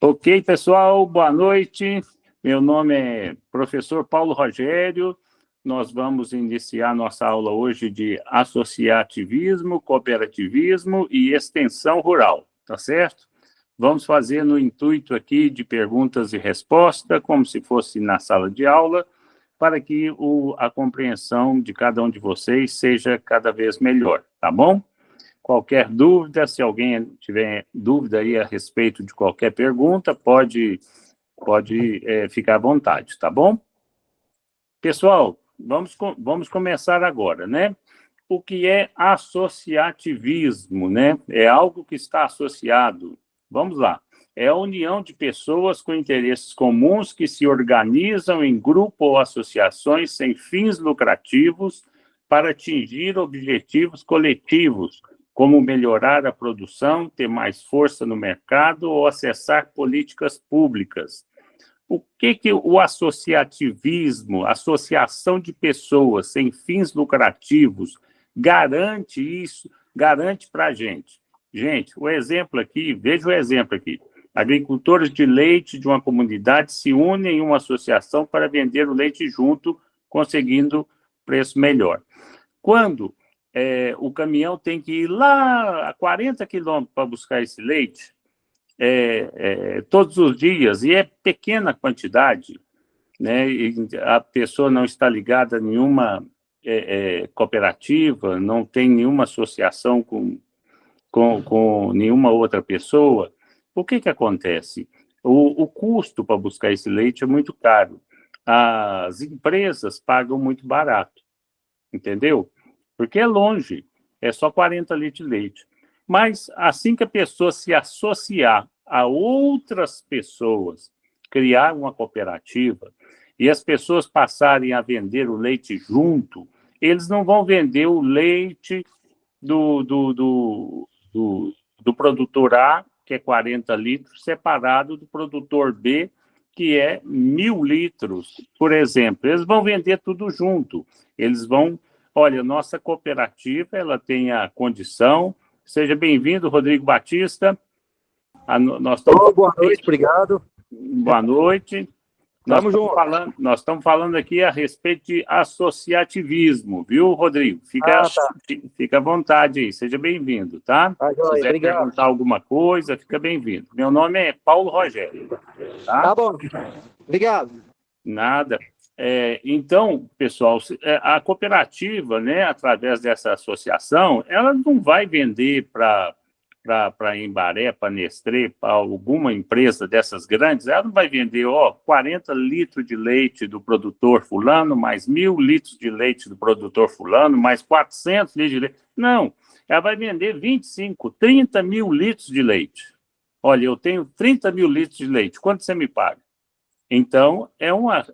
Ok, pessoal, boa noite. Meu nome é professor Paulo Rogério. Nós vamos iniciar nossa aula hoje de associativismo, cooperativismo e extensão rural, tá certo? Vamos fazer no intuito aqui de perguntas e respostas, como se fosse na sala de aula, para que a compreensão de cada um de vocês seja cada vez melhor, tá bom? Qualquer dúvida, se alguém tiver dúvida aí a respeito de qualquer pergunta, pode ficar à vontade, tá bom? Pessoal, vamos começar agora, né? O que é associativismo, né? É algo que está associado. Vamos lá. É a união de pessoas com interesses comuns que se organizam em grupo ou associações sem fins lucrativos para atingir objetivos coletivos, como melhorar a produção, ter mais força no mercado ou acessar políticas públicas. O que o associativismo, associação de pessoas sem fins lucrativos, garante isso, garante para a gente? Gente, o exemplo aqui, veja o exemplo aqui. Agricultores de leite de uma comunidade se unem em uma associação para vender o leite junto, conseguindo preço melhor. Quando o caminhão tem que ir lá a 40 quilômetros para buscar esse leite, todos os dias, e é pequena quantidade, né? E a pessoa não está ligada a nenhuma cooperativa, não tem nenhuma associação com nenhuma outra pessoa, o que acontece? O custo para buscar esse leite é muito caro. As empresas pagam muito barato, entendeu? Porque é longe, é só 40 litros de leite. Mas assim que a pessoa se associar a outras pessoas, criar uma cooperativa, e as pessoas passarem a vender o leite junto, eles não vão vender o leite do produtor A, que é 40 litros, separado do produtor B, que é 1.000 litros, por exemplo. Eles vão vender tudo junto. Eles vão... Olha, nossa cooperativa, ela tem a condição... Seja bem-vindo, Rodrigo Batista. Nós estamos... Boa noite, obrigado. Boa noite. Nós estamos falando aqui a respeito de associativismo, viu, Rodrigo? Fica à vontade aí, seja bem-vindo, tá? Se quiser perguntar alguma coisa, fica bem-vindo. Meu nome é Paulo Rogério. Tá bom, obrigado. Nada. Então, pessoal, a cooperativa, né, através dessa associação, ela não vai vender para Embaré, para Nestlé, para alguma empresa dessas grandes, ela não vai vender 40 litros de leite do produtor fulano, mais 1.000 litros de leite do produtor fulano, mais 400 litros de leite. Não, ela vai vender 25, 30 mil litros de leite. Olha, eu tenho 30 mil litros de leite, quanto você me paga? Então, é uma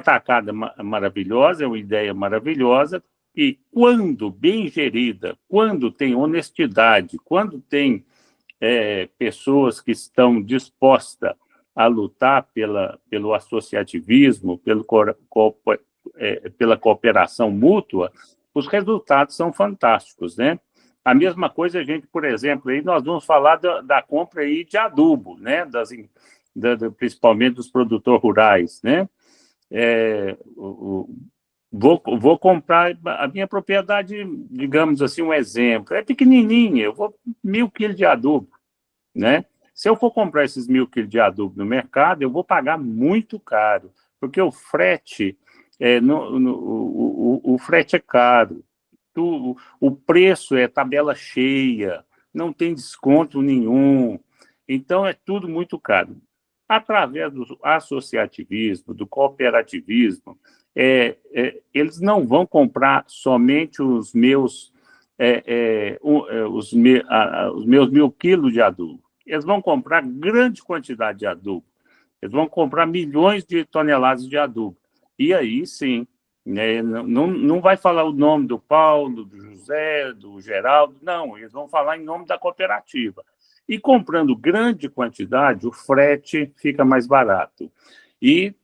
tacada maravilhosa, é uma ideia maravilhosa, e quando bem gerida, quando tem honestidade, quando tem pessoas que estão dispostas a lutar pelo associativismo, pela cooperação mútua, os resultados são fantásticos, né? A mesma coisa, a gente, por exemplo, aí nós vamos falar da compra aí de adubo, né? Principalmente dos produtores rurais, né? Vou comprar a minha propriedade, digamos assim, um exemplo, é pequenininha, eu vou 1.000 quilos de adubo, né? Se eu for comprar esses 1.000 quilos de adubo no mercado, eu vou pagar muito caro, porque o frete, o frete é caro, o preço é tabela cheia, não tem desconto nenhum, então é tudo muito caro. Através do associativismo, do cooperativismo, eles não vão comprar somente os meus 1.000 quilos de adubo. Eles vão comprar grande quantidade de adubo. Eles vão comprar milhões de toneladas de adubo. E aí, sim, né, não vai falar o nome do Paulo, do José, do Geraldo, não, eles vão falar em nome da cooperativa. E comprando grande quantidade, o frete fica mais barato. E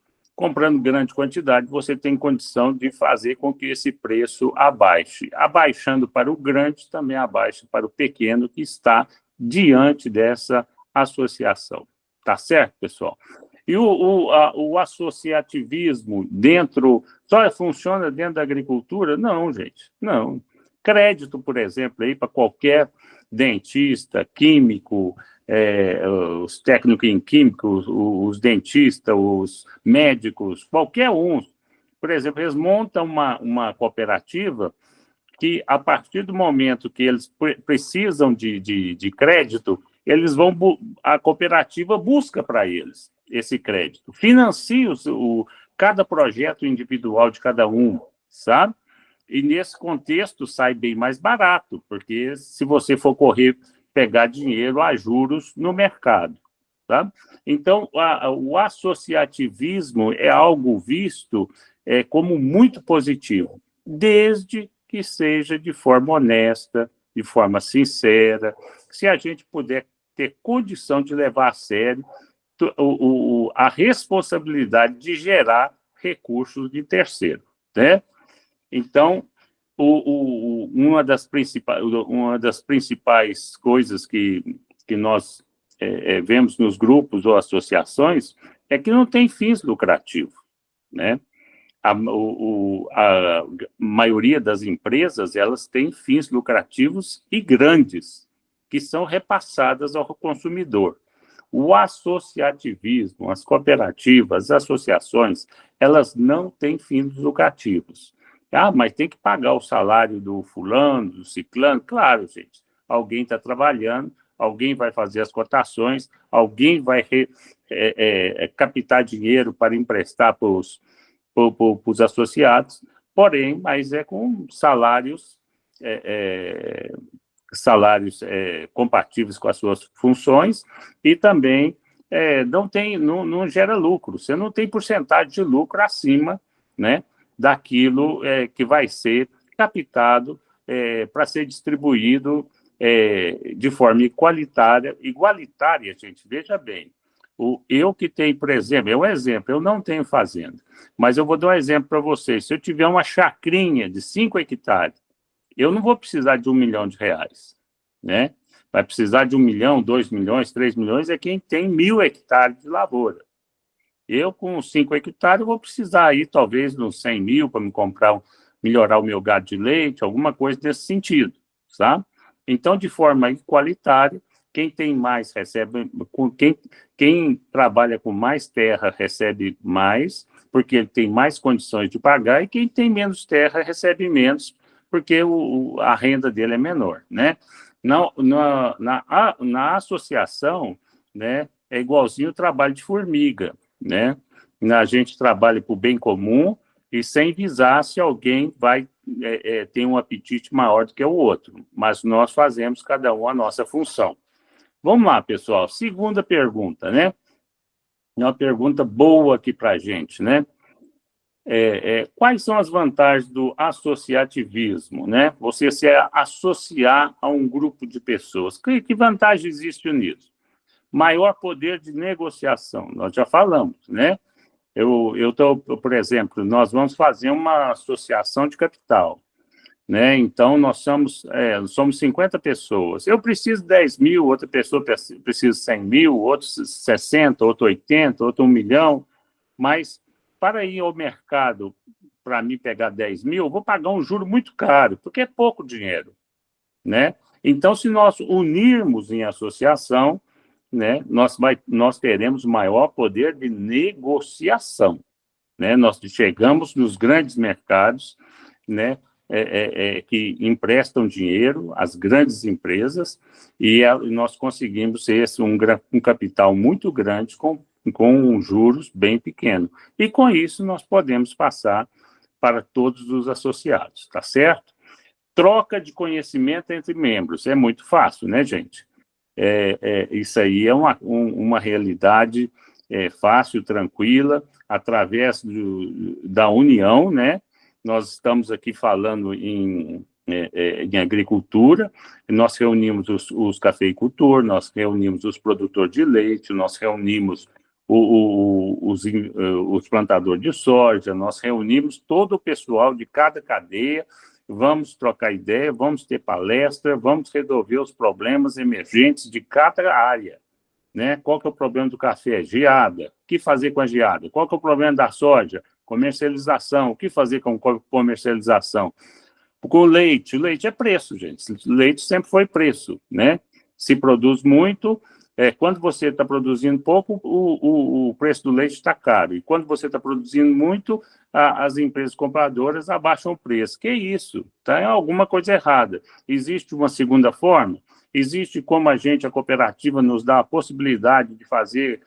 comprando grande quantidade, você tem condição de fazer com que esse preço abaixe. Abaixando para o grande, também abaixa para o pequeno, que está diante dessa associação. Tá certo, pessoal? E o associativismo só funciona dentro da agricultura? Não, gente, não. Crédito, por exemplo, aí para qualquer dentista, químico, os técnicos em químicos, os dentistas, os médicos, qualquer um. Por exemplo, eles montam uma cooperativa que, a partir do momento que eles precisam de crédito, a cooperativa busca para eles esse crédito, financia cada projeto individual de cada um, sabe? E nesse contexto sai bem mais barato, porque se você for pegar dinheiro a juros no mercado, tá? Então, o associativismo é algo visto como muito positivo, desde que seja de forma honesta, de forma sincera, se a gente puder ter condição de levar a sério a responsabilidade de gerar recursos de terceiro, né? Então, uma das principais coisas que nós vemos nos grupos ou associações é que não tem fins lucrativos, né? A maioria das empresas, elas têm fins lucrativos e grandes, que são repassadas ao consumidor. O associativismo, as cooperativas, as associações, elas não têm fins lucrativos. Mas tem que pagar o salário do fulano, do ciclano. Claro, gente, alguém está trabalhando, alguém vai fazer as cotações, alguém vai captar dinheiro para emprestar para os associados, porém, mas é com salários compatíveis com as suas funções e também não gera lucro. Você não tem porcentagem de lucro acima, né, daquilo que vai ser captado para ser distribuído de forma igualitária, gente, veja bem. Eu que tenho, por exemplo, um exemplo, eu não tenho fazenda, mas eu vou dar um exemplo para vocês. Se eu tiver uma chacrinha de 5 hectares, eu não vou precisar de R$1 milhão, né? Vai precisar de 1 milhão, 2 milhões, 3 milhões é quem tem 1.000 hectares de lavoura. Eu, com 5 hectares, vou precisar aí, talvez, de uns 100 mil para me melhorar o meu gado de leite, alguma coisa nesse sentido, sabe? Então, de forma igualitária, quem tem mais recebe, quem trabalha com mais terra recebe mais, porque ele tem mais condições de pagar, e quem tem menos terra recebe menos, porque a renda dele é menor, né? Na associação, né, é igualzinho o trabalho de formiga, né? A gente trabalha para o bem comum e sem visar se alguém vai ter um apetite maior do que o outro, mas nós fazemos cada um a nossa função. Vamos lá, pessoal. Segunda pergunta, né? É uma pergunta boa aqui para a gente, né? Quais são as vantagens do associativismo, né? Você se associar a um grupo de pessoas. Que vantagem existe nisso? Maior poder de negociação, nós já falamos, né? Por exemplo, nós vamos fazer uma associação de capital, né? Então, nós somos 50 pessoas. Eu preciso de 10 mil, outra pessoa precisa de 100 mil, outros 60, outro 80, outro 1 milhão, mas para ir ao mercado, para mim pegar 10 mil, eu vou pagar um juro muito caro, porque é pouco dinheiro, né? Então, se nós unirmos em associação, né, nós teremos maior poder de negociação, né? Nós chegamos nos grandes mercados, né, que emprestam dinheiro às grandes empresas e nós conseguimos um capital muito grande com juros bem pequenos. E com isso nós podemos passar para todos os associados, tá certo? Troca de conhecimento entre membros, é muito fácil, né, gente? Isso aí é uma realidade fácil, tranquila, através da união, né? Nós estamos aqui falando em agricultura, nós reunimos os cafeicultores, nós reunimos os produtores de leite, nós reunimos os plantadores de soja, nós reunimos todo o pessoal de cada cadeia, vamos trocar ideia, vamos ter palestra, vamos resolver os problemas emergentes de cada área, né? Qual que é o problema do café? Geada. O que fazer com a geada? Qual que é o problema da soja? Comercialização. O que fazer com comercialização? Com o leite é preço, gente. Leite sempre foi preço, né? Se produz muito, quando você está produzindo pouco, o preço do leite está caro. E quando você está produzindo muito, as empresas compradoras abaixam o preço. Que isso? Está alguma coisa errada. Existe uma segunda forma? Existe como a cooperativa nos dá a possibilidade de fazer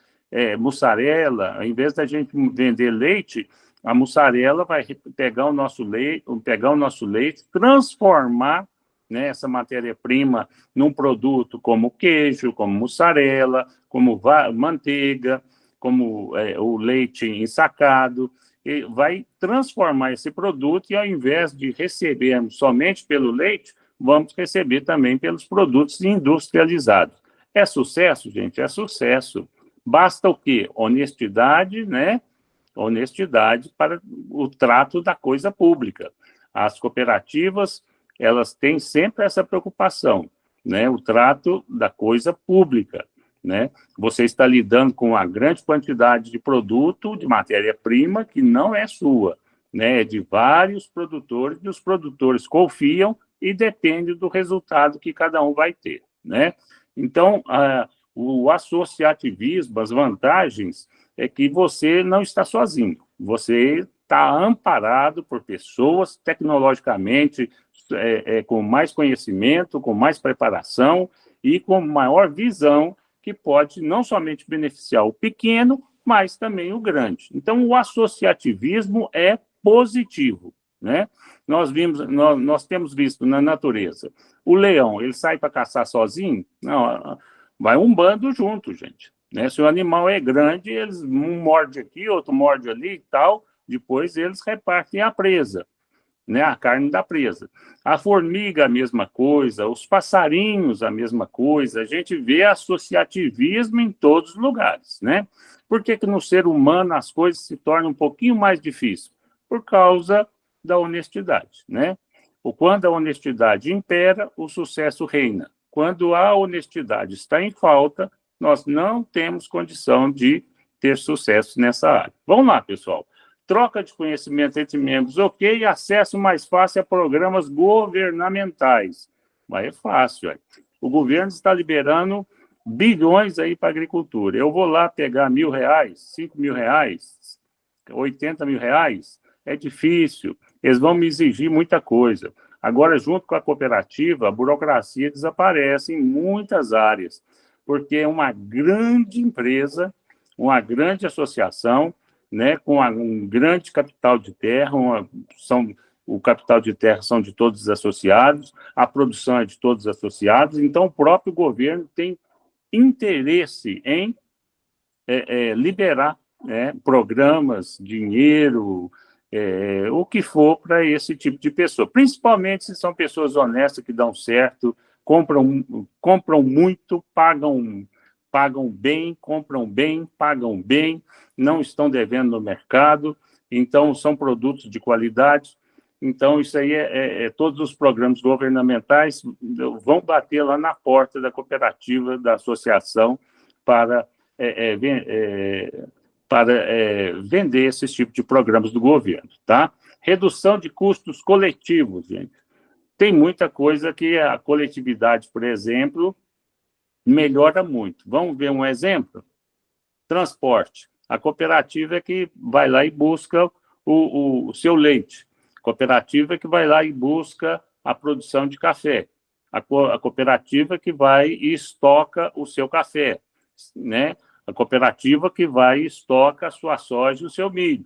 mussarela, ao invés da gente vender leite, a mussarela vai pegar o nosso leite, transformar, né, essa matéria-prima num produto como queijo, como mussarela, como manteiga, como o leite ensacado, e vai transformar esse produto e, ao invés de recebermos somente pelo leite, vamos receber também pelos produtos industrializados. É sucesso, gente? É sucesso. Basta o quê? Honestidade, né? Honestidade para o trato da coisa pública. As cooperativas, elas têm sempre essa preocupação, né? O trato da coisa pública, né? Você está lidando com uma grande quantidade de produto, de matéria-prima, que não é sua, né? É de vários produtores, e os produtores confiam e depende do resultado que cada um vai ter, né? Então, o associativismo, as vantagens é que você não está sozinho, você está amparado por pessoas tecnologicamente com mais conhecimento, com mais preparação e com maior visão, que pode não somente beneficiar o pequeno, mas também o grande. Então, o associativismo é positivo, né? Nós temos visto na natureza, o leão, ele sai para caçar sozinho? Não, vai um bando junto, gente, né? Se o animal é grande, um morde aqui, outro morde ali e tal, depois eles repartem a presa, né? A carne da presa. A formiga, a mesma coisa, os passarinhos, a mesma coisa. A gente vê associativismo em todos os lugares, né? Por que no ser humano as coisas se tornam um pouquinho mais difíceis? Por causa da honestidade, né? Quando a honestidade impera, o sucesso reina. Quando a honestidade está em falta, nós não temos condição de ter sucesso nessa área. Vamos lá, pessoal. Troca de conhecimento entre membros, ok, e acesso mais fácil a programas governamentais. Mas é fácil, ó. O governo está liberando bilhões aí para a agricultura. Eu vou lá pegar R$1.000, R$5.000, R$80.000, é difícil, eles vão me exigir muita coisa. Agora, junto com a cooperativa, a burocracia desaparece em muitas áreas, porque é uma grande empresa, uma grande associação, né, com um grande capital de terra, o capital de terra são de todos os associados, a produção é de todos os associados, então o próprio governo tem interesse em liberar programas, dinheiro, o que for para esse tipo de pessoa, principalmente se são pessoas honestas que dão certo, compram muito, pagam bem, compram bem, pagam bem, não estão devendo no mercado, então são produtos de qualidade. Então, isso aí todos os programas governamentais vão bater lá na porta da cooperativa, da associação, para vender esses tipos de programas do governo, tá? Redução de custos coletivos, gente. Tem muita coisa que a coletividade, por exemplo, melhora muito. Vamos ver um exemplo? Transporte. A cooperativa é que vai lá e busca o seu leite. A cooperativa é que vai lá e busca a produção de café. A cooperativa é que vai e estoca o seu café, né? A cooperativa que vai e estoca a sua soja e o seu milho.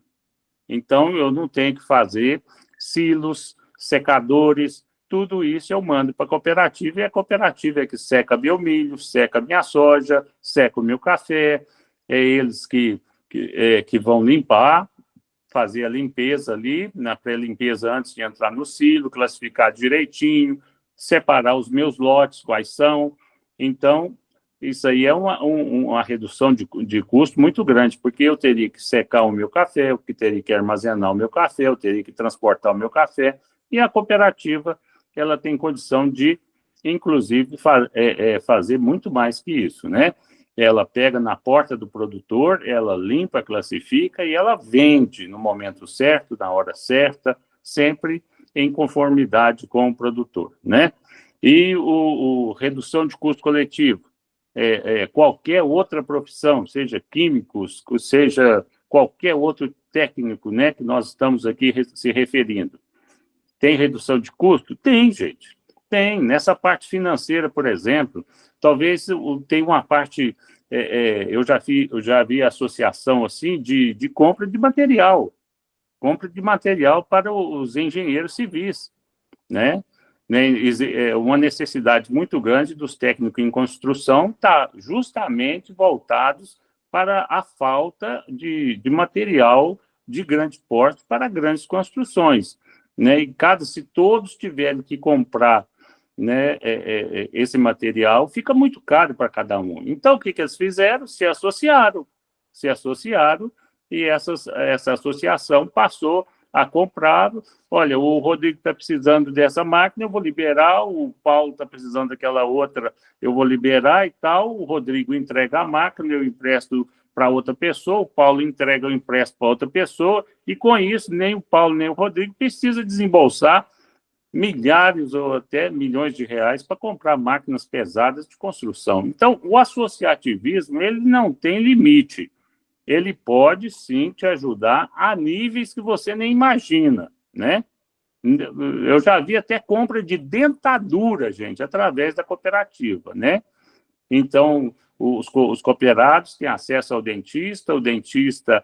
Então, eu não tenho que fazer silos, secadores, tudo isso eu mando para a cooperativa, e a cooperativa é que seca meu milho, seca minha soja, seca o meu café, é eles que vão limpar, fazer a limpeza ali, na pré-limpeza antes de entrar no silo, classificar direitinho, separar os meus lotes, quais são. Então, isso aí é uma redução de custo muito grande, porque eu teria que secar o meu café, eu teria que armazenar o meu café, eu teria que transportar o meu café, e a cooperativa ela tem condição de, inclusive, fazer muito mais que isso, né? Ela pega na porta do produtor, ela limpa, classifica e ela vende no momento certo, na hora certa, sempre em conformidade com o produtor, né? E o redução de custo coletivo, qualquer outra profissão, seja químicos, seja qualquer outro técnico, né, que nós estamos aqui se referindo. Tem redução de custo? Tem, gente. Tem. Nessa parte financeira, por exemplo, talvez tenha uma parte... eu já vi associação assim de compra de material. Compra de material para os engenheiros civis, né? Uma necessidade muito grande dos técnicos em construção está justamente voltados para a falta de material de grande porte para grandes construções, né? E se todos tiverem que comprar, né, esse material, fica muito caro para cada um. Então, o que eles fizeram? Se associaram e essa associação passou a comprar. Olha, o Rodrigo está precisando dessa máquina, eu vou liberar, o Paulo está precisando daquela outra, eu vou liberar e tal, o Rodrigo entrega a máquina, eu empresto para outra pessoa, o Paulo entrega o empréstimo para outra pessoa, e com isso, nem o Paulo nem o Rodrigo precisa desembolsar milhares ou até milhões de reais para comprar máquinas pesadas de construção. Então, o associativismo ele não tem limite. Ele pode, sim, te ajudar a níveis que você nem imagina, né? Eu já vi até compra de dentadura, gente, através da cooperativa, né? Então, os cooperados têm acesso ao dentista, o dentista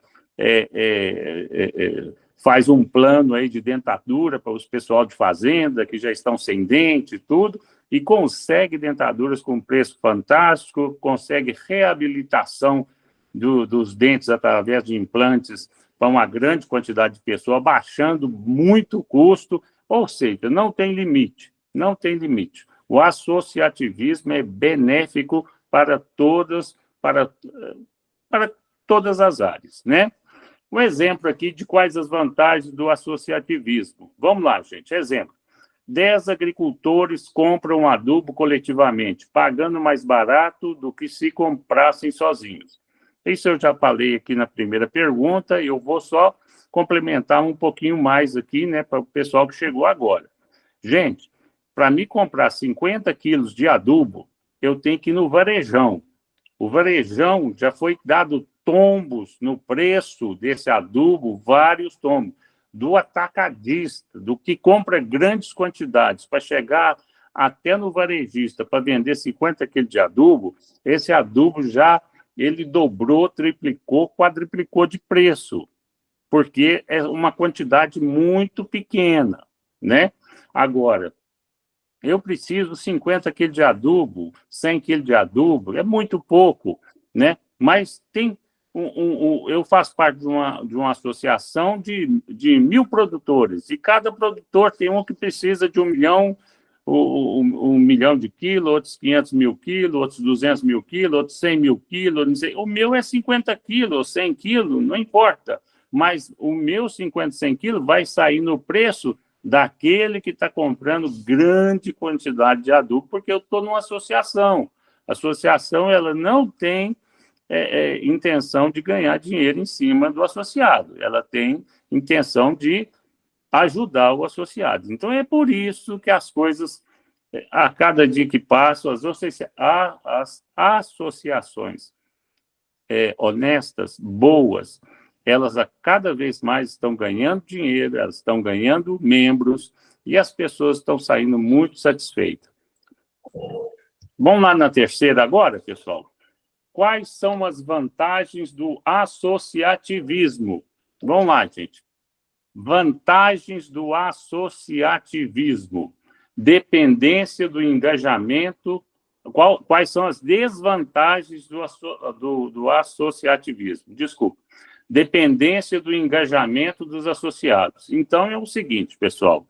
faz um plano aí de dentadura para os pessoal de fazenda, que já estão sem dente e tudo, e consegue dentaduras com preço fantástico, consegue reabilitação dos dentes através de implantes para uma grande quantidade de pessoas, baixando muito o custo, ou seja, não tem limite, não tem limite. O associativismo é benéfico para todas as áreas, né? Um exemplo aqui de quais as vantagens do associativismo. Vamos lá, gente, exemplo. 10 agricultores compram adubo coletivamente, pagando mais barato do que se comprassem sozinhos. Isso eu já falei aqui na primeira pergunta, e eu vou só complementar um pouquinho mais aqui, né, para o pessoal que chegou agora. Gente, para me comprar 50 quilos de adubo, eu tenho que ir no varejão. O varejão já foi dado tombos no preço desse adubo, vários tombos, do atacadista, do que compra grandes quantidades, para chegar até no varejista, para vender 50 quilos de adubo, esse adubo já ele dobrou, triplicou, quadriplicou de preço, porque é uma quantidade muito pequena, né? Agora, eu preciso 50 quilos de adubo, 100 quilos de adubo, é muito pouco, né? Mas tem eu faço parte de uma associação de 1.000 produtores, e cada produtor tem um que precisa de 1 milhão, 1 milhão de quilos, outros 500 mil quilos, outros 200 mil quilos, outros 100 mil quilos, não sei. O meu é 50 quilos, 100 quilos, não importa, mas o meu 50, 100 quilos vai sair no preço daquele que está comprando grande quantidade de adubo, porque eu estou numa associação. A associação ela não tem intenção de ganhar dinheiro em cima do associado, ela tem intenção de ajudar o associado. Então, é por isso que as coisas, a cada dia que passa, as associações honestas, boas, elas a cada vez mais estão ganhando dinheiro, elas estão ganhando membros, e as pessoas estão saindo muito satisfeitas. Vamos lá na terceira agora, pessoal. Quais são as vantagens do associativismo? Vamos lá, gente. Vantagens do associativismo. Dependência do engajamento. Quais são as desvantagens do associativismo? Desculpa. Dependência do engajamento dos associados. Então, é o seguinte, pessoal.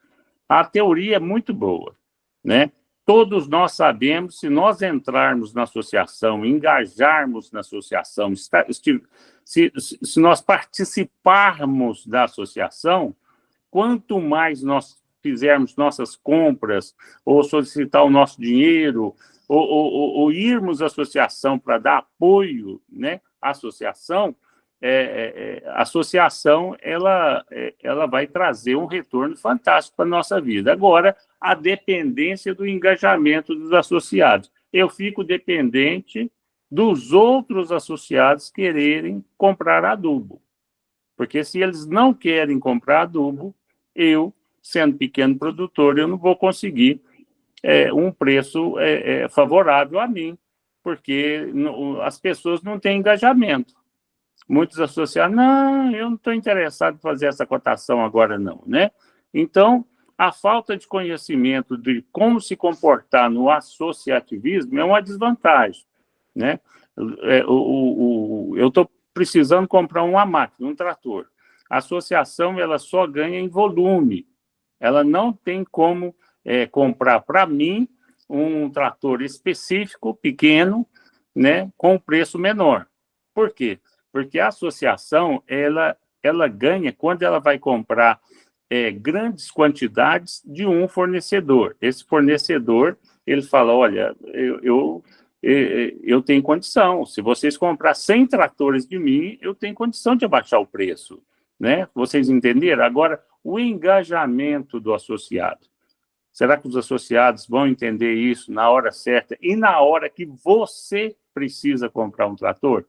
A teoria é muito boa, né? Todos nós sabemos, se nós entrarmos na associação, engajarmos na associação, se nós participarmos da associação, quanto mais nós fizermos nossas compras, ou solicitar o nosso dinheiro, ou irmos à associação para dar apoio, né, à associação, a associação ela vai trazer um retorno fantástico para a nossa vida. Agora, a dependência do engajamento dos associados. Eu fico dependente dos outros associados quererem comprar adubo. Porque se eles não querem comprar adubo, eu, sendo pequeno produtor, eu não vou conseguir um preço favorável a mim, porque as pessoas não têm engajamento. Muitos associados, não, eu não estou interessado em fazer essa cotação agora, não, né? Então, a falta de conhecimento de como se comportar no associativismo é uma desvantagem, né? Eu estou precisando comprar uma máquina, um trator. A associação, ela só ganha em volume. Ela não tem como comprar para mim um trator específico, pequeno, né, com preço menor. Por quê? Porque a associação, ela ganha quando ela vai comprar grandes quantidades de um fornecedor. Esse fornecedor, ele fala, olha, eu tenho condição, se vocês comprar 100 tratores de mim, eu tenho condição de abaixar o preço, né? Vocês entenderam? Agora, o engajamento do associado. Será que os associados vão entender isso na hora certa e na hora que você precisa comprar um trator?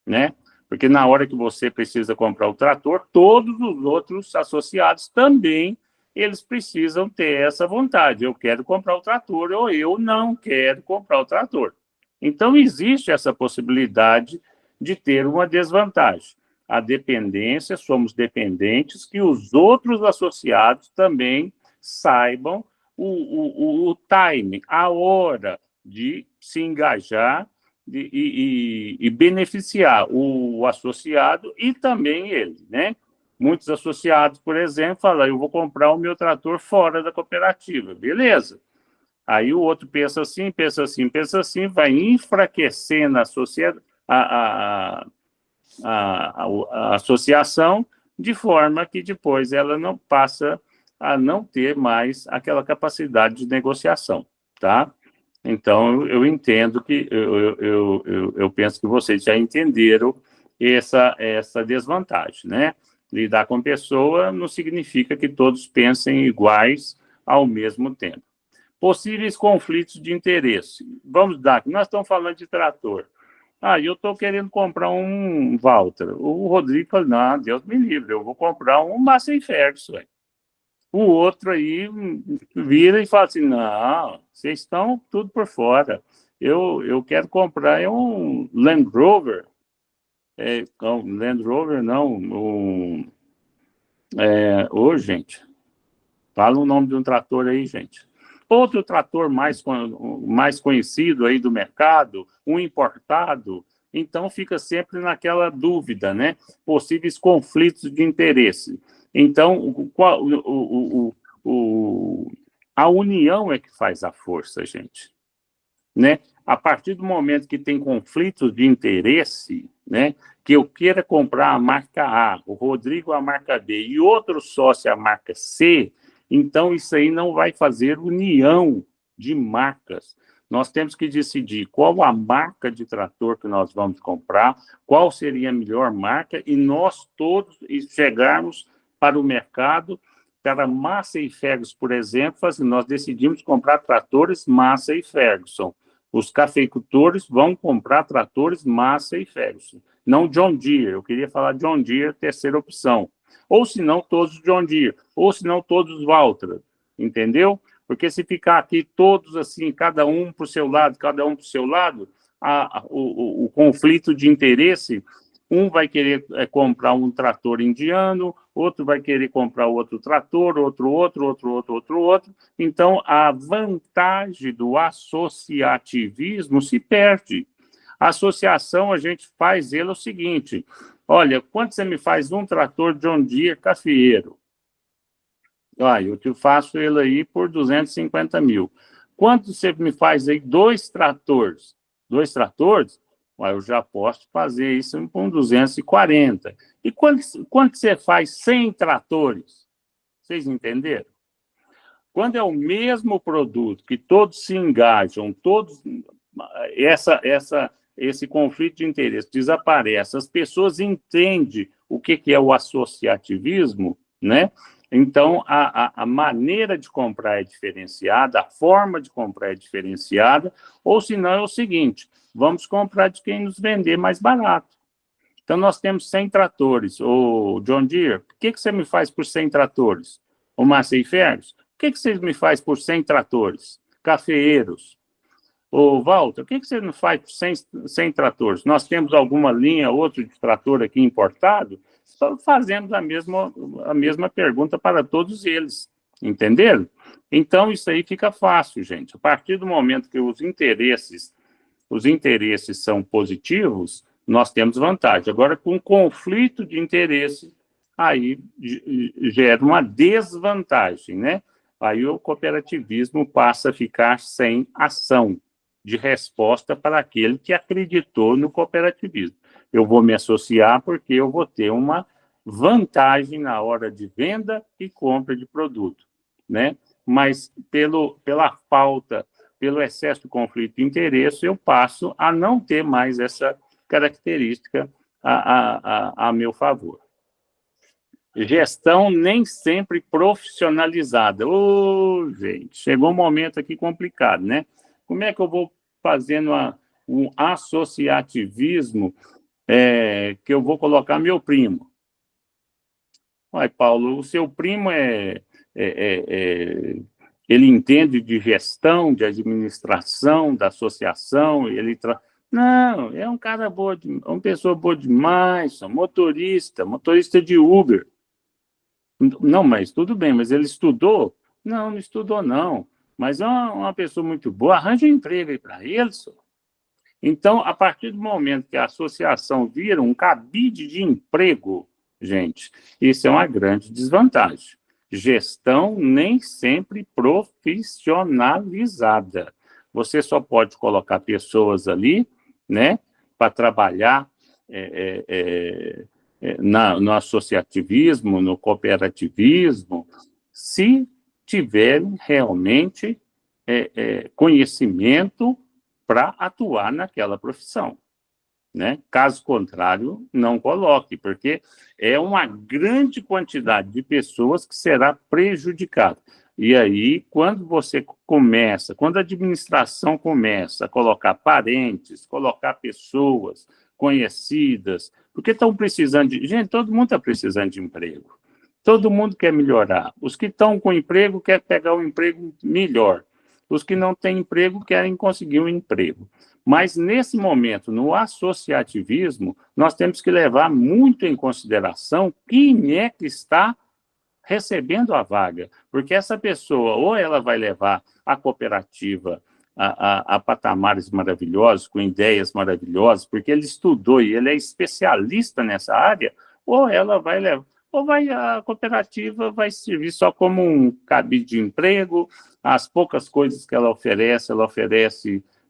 Né? Porque na hora que você precisa comprar o trator, todos os outros associados também, eles precisam ter essa vontade. Eu quero comprar o trator ou eu não quero comprar o trator. Então, existe essa possibilidade de ter uma desvantagem. A dependência, somos dependentes, que os outros associados também saibam o time, a hora de se engajar e beneficiar o associado e também ele, né? Muitos associados, por exemplo, falam, eu vou comprar o meu trator fora da cooperativa. Beleza. Aí o outro pensa assim, pensa assim, pensa assim, vai enfraquecendo a associação, de forma que depois ela não passa a não ter mais aquela capacidade de negociação, tá? Então, eu entendo que, eu penso que vocês já entenderam essa desvantagem, né? Lidar com pessoa não significa que todos pensem iguais ao mesmo tempo. Possíveis conflitos de interesse. Vamos dar, nós estamos falando de trator. Eu estou querendo comprar um Valtra. O Rodrigo falou, não, Deus me livre, eu vou comprar um Massey Ferguson. O outro aí vira e fala assim, não, vocês estão tudo por fora. Eu quero comprar um Land Rover. Land Rover, não. Gente, fala o nome de um trator aí, gente. Outro trator mais conhecido aí do mercado, um importado. Então, fica sempre naquela dúvida, né? Possíveis conflitos de interesse. Então, a união é que faz a força, gente. Né? A partir do momento que tem conflitos de interesse, né? Que eu queira comprar a marca A, o Rodrigo a marca B e outro sócio a marca C, então isso aí não vai fazer união de marcas. Nós temos que decidir qual a marca de trator que nós vamos comprar, qual seria a melhor marca, e nós todos chegarmos para o mercado, para Massey Ferguson, por exemplo, assim, nós decidimos comprar tratores Massey Ferguson. Os cafeicultores vão comprar tratores Massey Ferguson, não John Deere. Eu queria falar John Deere, terceira opção. Ou se não, todos John Deere, ou se não, todos Valtra, entendeu? Porque se ficar aqui todos assim, cada um para o seu lado, o conflito de interesse, um vai querer comprar um trator indiano, outro vai querer comprar outro trator, outro. Então, a vantagem do associativismo se perde. A associação, a gente faz ele o seguinte, olha, quanto você me faz um trator John Deere cafeeiro? Eu te faço ele aí por 250 mil. Quanto você me faz aí 2 tratores? 2 tratores? Ué, eu já posso fazer isso com 240. E quanto você faz 100 tratores? Vocês entenderam? Quando é o mesmo produto, que todos se engajam, todos esse conflito de interesse desaparece, as pessoas entendem o que é o associativismo, né? Então, a maneira de comprar é diferenciada, a forma de comprar é diferenciada, ou senão é o seguinte, vamos comprar de quem nos vender mais barato. Então, nós temos 100 tratores. Ô, John Deere, o que você me faz por 100 tratores? Ô, Massey Ferguson, o que você me faz por 100 tratores? Cafeeiros. Ô, Walter, o que você me faz por 100 tratores? Nós temos alguma linha, outro de trator aqui importado? Só fazemos a mesma pergunta para todos eles, entenderam? Então, isso aí fica fácil, gente. A partir do momento que os interesses são positivos, nós temos vantagem. Agora, com conflito de interesse, aí gera uma desvantagem, né? Aí o cooperativismo passa a ficar sem ação de resposta para aquele que acreditou no cooperativismo. Eu vou me associar porque eu vou ter uma vantagem na hora de venda e compra de produto, né? Mas pela falta, pelo excesso de conflito de interesse, eu passo a não ter mais essa característica a meu favor. Gestão nem sempre profissionalizada. Ô, gente, chegou um momento aqui complicado, né? Como é que eu vou fazendo um associativismo que eu vou colocar meu primo? Uai, Paulo, o seu primo ele entende de gestão, de administração, da associação, Não, é um cara boa, uma pessoa boa demais, motorista de Uber. Não, mas tudo bem, mas ele estudou? Não, não estudou, não. Mas é uma pessoa muito boa, arranja um emprego aí para ele, só. Então, a partir do momento que a associação vira um cabide de emprego, gente, isso é uma grande desvantagem. Gestão nem sempre profissionalizada. Você só pode colocar pessoas ali, né, para trabalhar no associativismo, no cooperativismo, se tiverem realmente conhecimento para atuar naquela profissão, né? Caso contrário, não coloque, porque é uma grande quantidade de pessoas que será prejudicada. E aí, quando a administração começa a colocar parentes, colocar pessoas conhecidas, porque estão precisando Gente, todo mundo está precisando de emprego. Todo mundo quer melhorar. Os que estão com emprego querem pegar um emprego melhor. Os que não têm emprego querem conseguir um emprego. Mas, nesse momento, no associativismo, nós temos que levar muito em consideração quem é que está recebendo a vaga. Porque essa pessoa, ou ela vai levar a cooperativa a patamares maravilhosos, com ideias maravilhosas, porque ele estudou e ele é especialista nessa área, ou ela vai levar... a cooperativa vai servir só como um cabide de emprego, as poucas coisas que ela oferece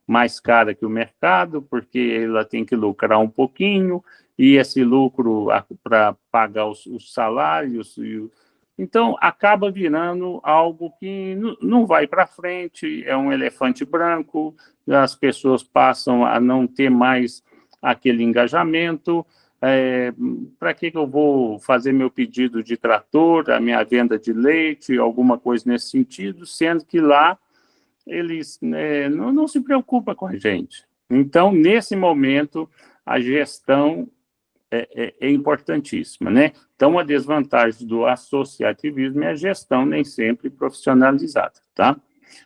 mais cara que o mercado, porque ela tem que lucrar um pouquinho, e esse lucro para pagar os salários. Então, acaba virando algo que não vai para frente, é um elefante branco, as pessoas passam a não ter mais aquele engajamento. Para que eu vou fazer meu pedido de trator, a minha venda de leite, alguma coisa nesse sentido, sendo que lá eles não se preocupam com a gente. Então, nesse momento, a gestão é importantíssima, né? Então, a desvantagem do associativismo é a gestão nem sempre profissionalizada, tá?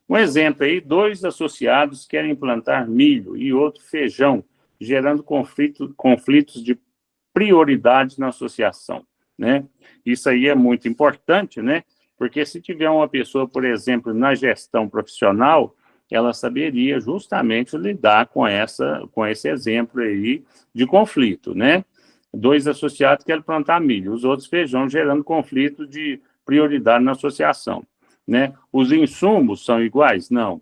Um exemplo aí, 2 associados querem plantar milho e outro feijão, gerando conflitos de prioridades na associação, né? Isso aí é muito importante, né? Porque se tiver uma pessoa, por exemplo, na gestão profissional, ela saberia justamente lidar com esse exemplo aí de conflito, né? 2 associados querem plantar milho, os outros feijão, gerando conflito de prioridade na associação, né? Os insumos são iguais? Não.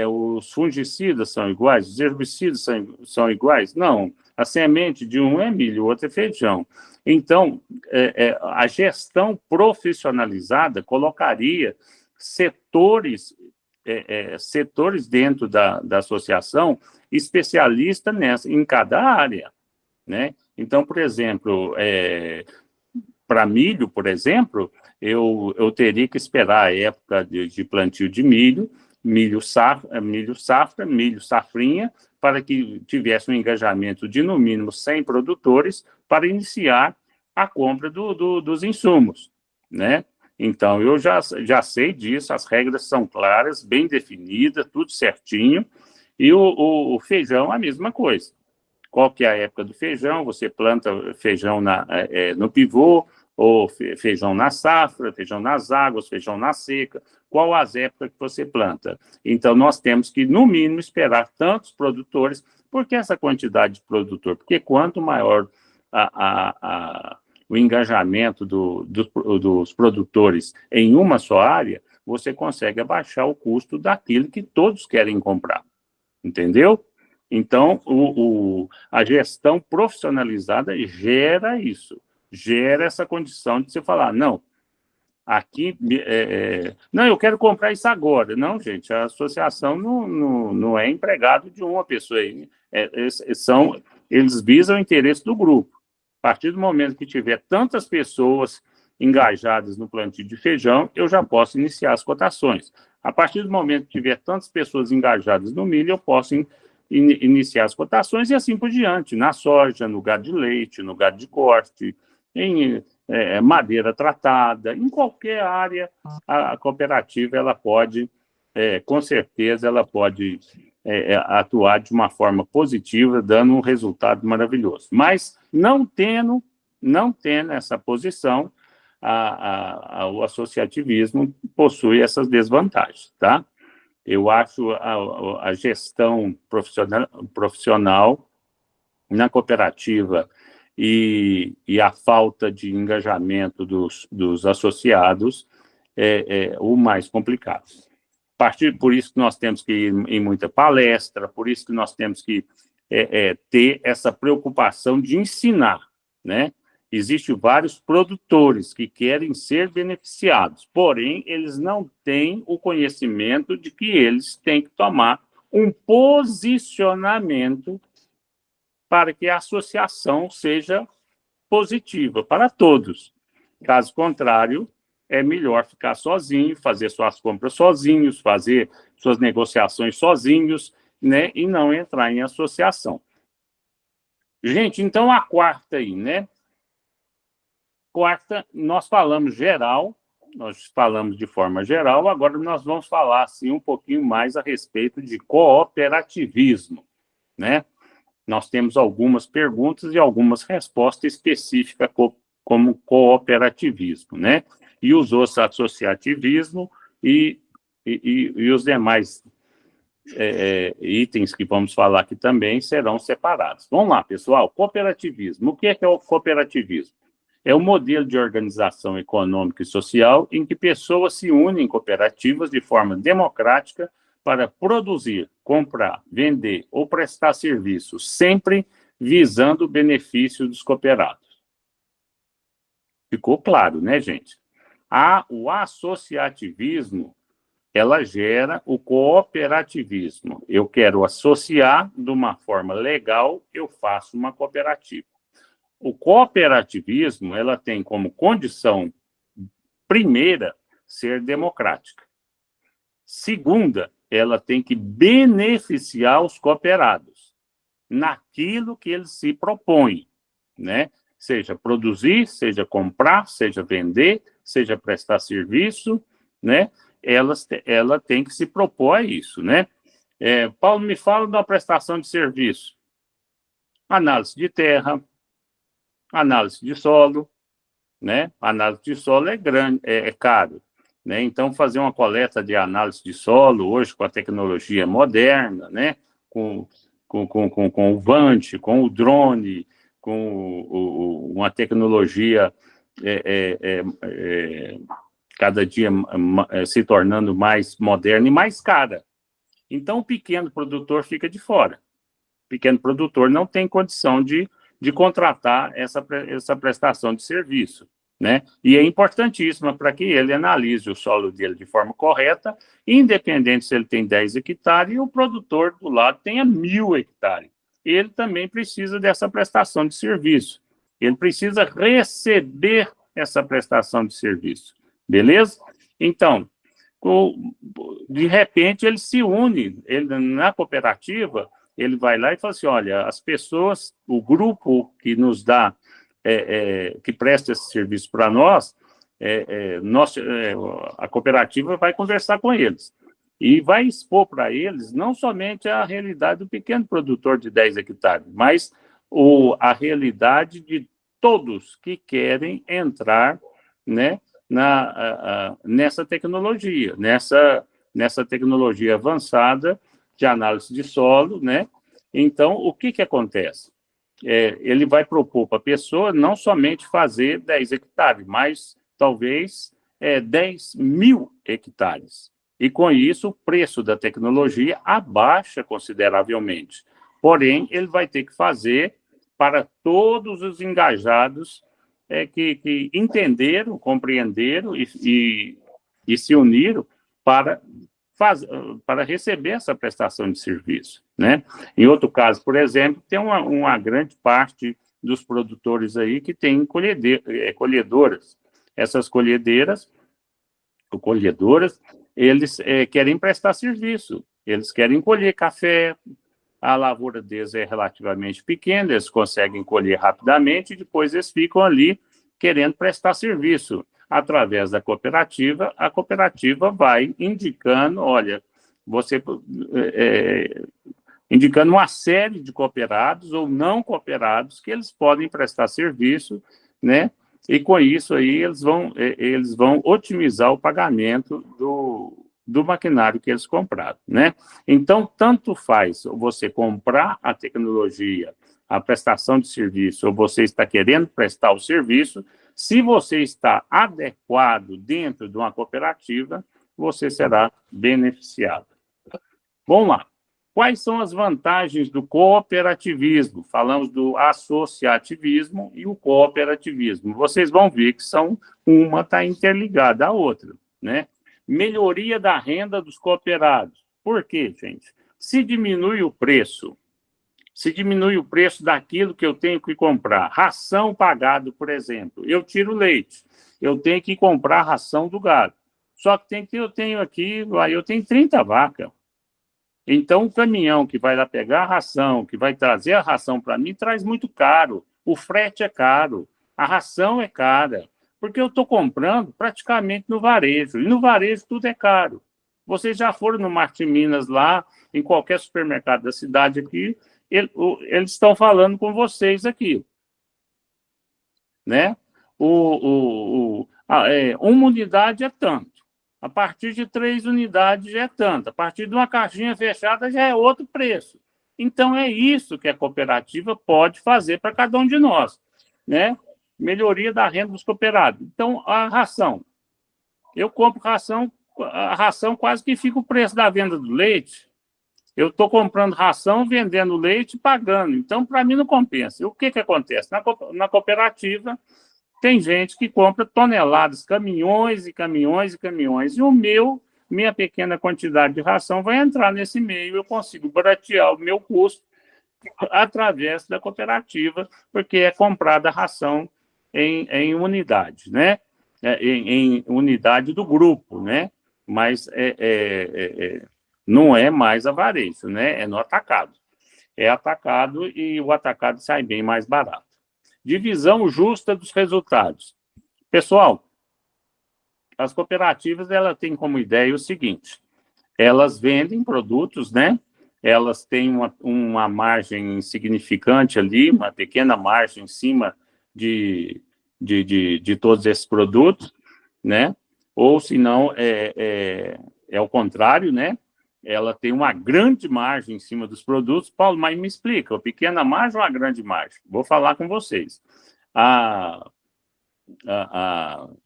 os fungicidas são iguais, os herbicidas são iguais? Não, a semente de um é milho, o outro é feijão. Então, a gestão profissionalizada colocaria setores dentro da associação especialista em cada área, né? Então, por exemplo, para milho, por exemplo, eu teria que esperar a época de plantio de milho safra, milho safrinha, para que tivesse um engajamento de, no mínimo, 100 produtores para iniciar a compra dos insumos, né? Então, eu já sei disso, as regras são claras, bem definidas, tudo certinho, e o feijão, a mesma coisa. Qual que é a época do feijão? Você planta feijão no pivô, ou feijão na safra, feijão nas águas, feijão na seca, qual as épocas que você planta. Então, nós temos que, no mínimo, esperar tantos produtores. Por que essa quantidade de produtor? Porque quanto maior o engajamento dos produtores em uma só área, você consegue abaixar o custo daquilo que todos querem comprar. Entendeu? Então, a gestão profissionalizada gera isso, gera essa condição de você falar, não, aqui, não, eu quero comprar isso agora. Não, gente, a associação não é empregado de uma pessoa. Eles visam o interesse do grupo. A partir do momento que tiver tantas pessoas engajadas no plantio de feijão, eu já posso iniciar as cotações. A partir do momento que tiver tantas pessoas engajadas no milho, eu posso iniciar as cotações e assim por diante, na soja, no gado de leite, no gado de corte, em madeira tratada, em qualquer área, a cooperativa, ela pode, com certeza, ela pode atuar de uma forma positiva, dando um resultado maravilhoso. Mas, não tendo essa posição, o associativismo possui essas desvantagens, tá? Eu acho a gestão profissional na cooperativa e a falta de engajamento dos associados o mais complicado. Por isso que nós temos que ir em muita palestra, por isso que nós temos que ter essa preocupação de ensinar, né? Existem vários produtores que querem ser beneficiados, porém, eles não têm o conhecimento de que eles têm que tomar um posicionamento para que a associação seja positiva para todos. Caso contrário, é melhor ficar sozinho, fazer suas compras sozinhos, fazer suas negociações sozinhos, né, e não entrar em associação. Gente, então a quarta aí, né? Quarta, nós falamos de forma geral, agora nós vamos falar assim, um pouquinho mais a respeito de cooperativismo, né? Nós temos algumas perguntas e algumas respostas específicas como cooperativismo, né? E os outros, associativismo e os demais itens que vamos falar aqui também serão separados. Vamos lá, pessoal. Cooperativismo. O que é o cooperativismo? É um modelo de organização econômica e social em que pessoas se unem em cooperativas de forma democrática para produzir, comprar, vender ou prestar serviço, sempre visando o benefício dos cooperados. Ficou claro, né, gente? O associativismo, ela gera o cooperativismo. Eu quero associar de uma forma legal, eu faço uma cooperativa. O cooperativismo, ela tem como condição primeira ser democrática. Segunda, ela tem que beneficiar os cooperados naquilo que eles se propõem, né? Seja produzir, seja comprar, seja vender, seja prestar serviço, né? Ela tem que se propor a isso, né? Paulo, me fala da prestação de serviço. Análise de terra, análise de solo, né? Análise de solo é caro, né? Então, fazer uma coleta de análise de solo, hoje, com a tecnologia moderna, né? Com o Vant, com o drone, com uma tecnologia cada dia se tornando mais moderna e mais cara. Então, o pequeno produtor fica de fora. O pequeno produtor não tem condição de contratar essa prestação de serviço, né? E é importantíssima para que ele analise o solo dele de forma correta, independente se ele tem 10 hectares e o produtor do lado tenha 1.000 hectares. Ele também precisa dessa prestação de serviço. Ele precisa receber essa prestação de serviço. Beleza? Então, de repente, ele se une, na cooperativa, ele vai lá e fala assim, olha, as pessoas, o grupo que nos dá, que presta esse serviço para nós, a cooperativa vai conversar com eles e vai expor para eles não somente a realidade do pequeno produtor de 10 hectares, mas a realidade de todos que querem entrar, né, nessa tecnologia, nessa tecnologia avançada de análise de solo, né? Então, o que acontece? Ele vai propor para a pessoa não somente fazer 10 hectares, mas talvez 10.000 hectares. E, com isso, o preço da tecnologia abaixa consideravelmente. Porém, ele vai ter que fazer para todos os engajados que entenderam, compreenderam e se uniram para receber essa prestação de serviço, né? Em outro caso, por exemplo, tem uma grande parte dos produtores aí que tem colhedoras. Essas colhedoras, eles querem prestar serviço, eles querem colher café, a lavoura deles é relativamente pequena, eles conseguem colher rapidamente e depois eles ficam ali querendo prestar serviço. Através da cooperativa, a cooperativa vai indicando, olha, indicando uma série de cooperados ou não cooperados que eles podem prestar serviço, né? E com isso aí eles vão otimizar o pagamento do maquinário que eles compraram, né? Então, tanto faz você comprar a tecnologia, a prestação de serviço, ou você está querendo prestar o serviço, se você está adequado dentro de uma cooperativa, você será beneficiado. Vamos lá. Quais são as vantagens do cooperativismo? Falamos do associativismo e o cooperativismo. Vocês vão ver que uma está interligada à outra, né? Melhoria da renda dos cooperados. Por quê, gente? Se diminui o preço daquilo que eu tenho que comprar, ração pagado, por exemplo, eu tiro leite, eu tenho que comprar a ração do gado. Só que eu tenho 30 vacas. Então, o caminhão que vai lá pegar a ração, que vai trazer a ração para mim, traz muito caro. O frete é caro, a ração é cara, porque eu estou comprando praticamente no varejo, e no varejo tudo é caro. Vocês já foram no Martim Minas lá, em qualquer supermercado da cidade aqui, eles estão falando com vocês aqui, né? Uma unidade é tanto. A partir de 3 unidades já é tanto. A partir de uma caixinha fechada já é outro preço. Então, é isso que a cooperativa pode fazer para cada um de nós, né? Melhoria da renda dos cooperados. Então, a ração. Eu compro ração, a ração quase que fica o preço da venda do leite. Eu estou comprando ração, vendendo leite e pagando. Então, para mim, não compensa. O que acontece? Na cooperativa, tem gente que compra toneladas, caminhões e caminhões e caminhões. E minha pequena quantidade de ração vai entrar nesse meio. Eu consigo baratear o meu custo através da cooperativa, porque é comprada a ração em unidade, né? Em unidade do grupo, né? Mas não é mais a varejo, né? É no atacado. É atacado e o atacado sai bem mais barato. Divisão justa dos resultados. Pessoal, as cooperativas elas têm como ideia o seguinte, elas vendem produtos, né? Elas têm uma margem significante ali, uma pequena margem em cima de todos esses produtos, né? Ou, se não, é o contrário, né? Ela tem uma grande margem em cima dos produtos. Paulo, mas me explica, uma pequena margem ou uma grande margem? Vou falar com vocês.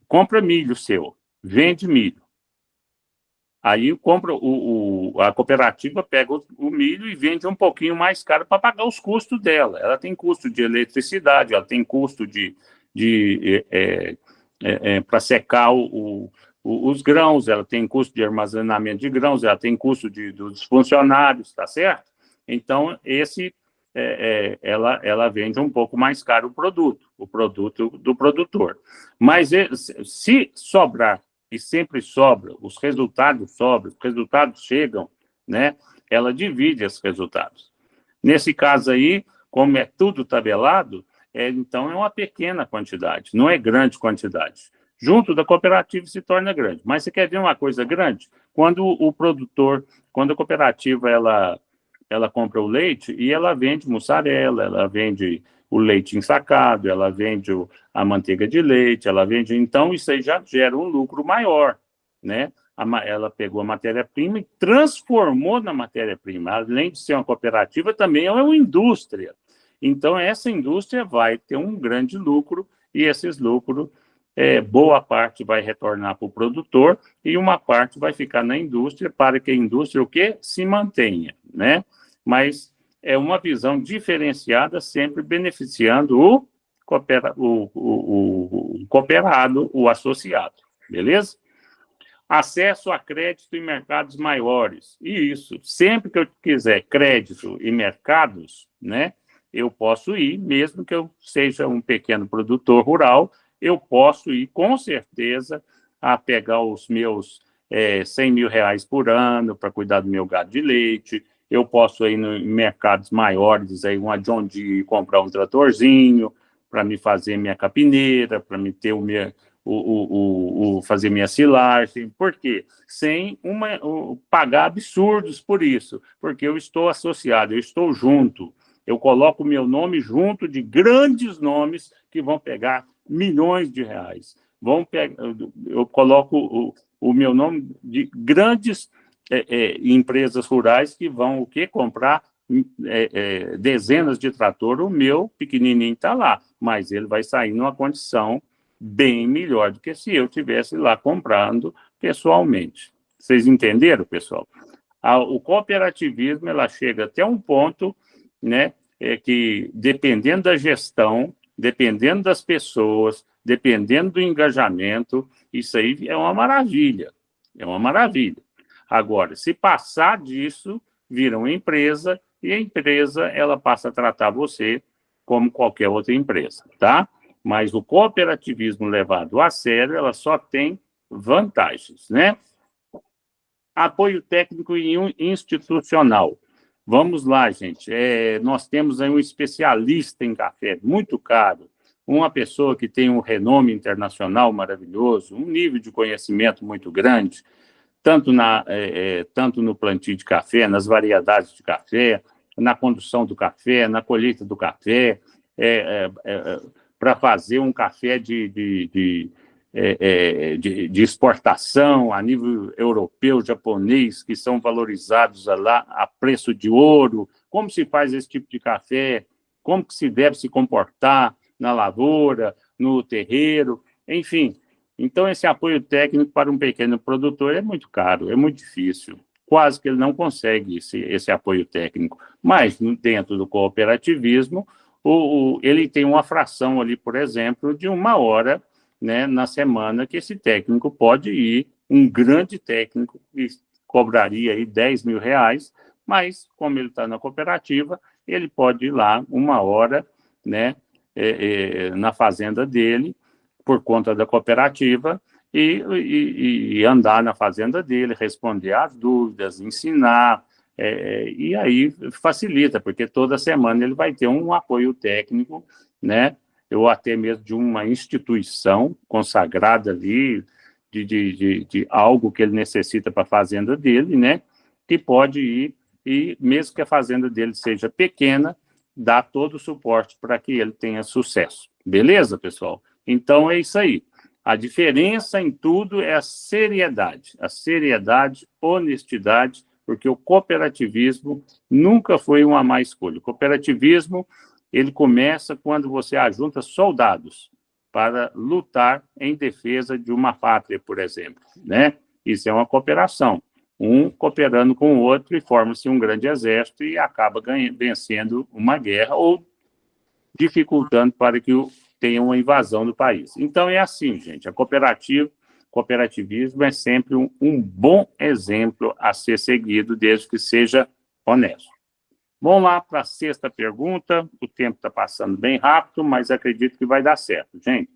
Compra milho seu, vende milho. Aí compra a cooperativa pega o milho e vende um pouquinho mais caro para pagar os custos dela. Ela tem custo de eletricidade, ela tem custo para secar os grãos, ela tem custo de armazenamento de grãos, ela tem custo dos funcionários, tá certo? Então, ela vende um pouco mais caro o produto do produtor. Mas se sobrar, e sempre sobra, os resultados chegam, né? Ela divide esses resultados. Nesse caso aí, como é tudo tabelado, então é uma pequena quantidade, não é grande quantidade. Junto da cooperativa se torna grande. Mas você quer ver uma coisa grande? Quando a cooperativa ela compra o leite e ela vende mussarela, ela vende o leite ensacado, ela vende a manteiga de leite, ela vende... Então, isso aí já gera um lucro maior, né? Ela pegou a matéria-prima e transformou na matéria-prima. Além de ser uma cooperativa, também é uma indústria. Então, essa indústria vai ter um grande lucro e esses lucros, boa parte vai retornar para o produtor e uma parte vai ficar na indústria para que a indústria o quê? Se mantenha, né? Mas é uma visão diferenciada, sempre beneficiando o cooperado, o associado, beleza? Acesso a crédito em mercados maiores. E isso, sempre que eu quiser crédito em mercados, né, eu posso ir, mesmo que eu seja um pequeno produtor rural, eu posso ir, com certeza, a pegar os meus 100 mil reais por ano para cuidar do meu gado de leite. Eu posso ir em mercados maiores, aí uma John Deere, comprar um tratorzinho para me fazer minha capineira, para me ter fazer minha silagem. Por quê? Sem pagar absurdos por isso, porque eu estou associado, eu estou junto. Eu coloco o meu nome junto de grandes nomes que vão pegar milhões de reais. Eu coloco o meu nome de grandes empresas rurais que vão o quê? Comprar dezenas de trator. O meu pequenininho está lá, mas ele vai sair numa condição bem melhor do que se eu tivesse lá comprando pessoalmente. Vocês entenderam, pessoal? O cooperativismo ela chega até um ponto, né, que dependendo da gestão, dependendo das pessoas, dependendo do engajamento, isso aí é uma maravilha. É uma maravilha. Agora, se passar disso, vira uma empresa e a empresa ela passa a tratar você como qualquer outra empresa, tá? Mas o cooperativismo levado a sério, ela só tem vantagens, né? Apoio técnico e institucional. Vamos lá, gente. Nós temos aí um especialista em café, muito caro, uma pessoa que tem um renome internacional maravilhoso, um nível de conhecimento muito grande, tanto no plantio de café, nas variedades de café, na condução do café, na colheita do café, para fazer um café de exportação a nível europeu, japonês, que são valorizados lá a preço de ouro. Como se faz esse tipo de café? Como que se deve se comportar na lavoura, no terreiro, enfim. Então, esse apoio técnico para um pequeno produtor é muito caro, é muito difícil. Quase que ele não consegue esse apoio técnico. Mas, dentro do cooperativismo, ele tem uma fração ali, por exemplo, de 1 hora, né, na semana, que esse técnico pode ir, um grande técnico, que cobraria aí 10 mil reais, mas, como ele está na cooperativa, ele pode ir lá 1 hora, né, na fazenda dele, por conta da cooperativa, e andar na fazenda dele, responder às dúvidas, ensinar, e aí facilita, porque toda semana ele vai ter um apoio técnico, né, ou até mesmo de uma instituição consagrada ali, de algo que ele necessita para a fazenda dele, né, que pode ir, e mesmo que a fazenda dele seja pequena, dar todo o suporte para que ele tenha sucesso. Beleza, pessoal? Então, é isso aí. A diferença em tudo é a seriedade, honestidade, porque o cooperativismo nunca foi uma má escolha. O cooperativismo, ele começa quando você ajunta soldados para lutar em defesa de uma pátria, por exemplo, né? Isso é uma cooperação. um cooperando com o outro, e forma-se um grande exército e acaba vencendo uma guerra ou dificultando para que tenha uma invasão do país. Então, é assim, gente, cooperativismo é sempre um bom exemplo a ser seguido, desde que seja honesto. Vamos lá para a sexta pergunta. O tempo está passando bem rápido, mas acredito que vai dar certo, gente.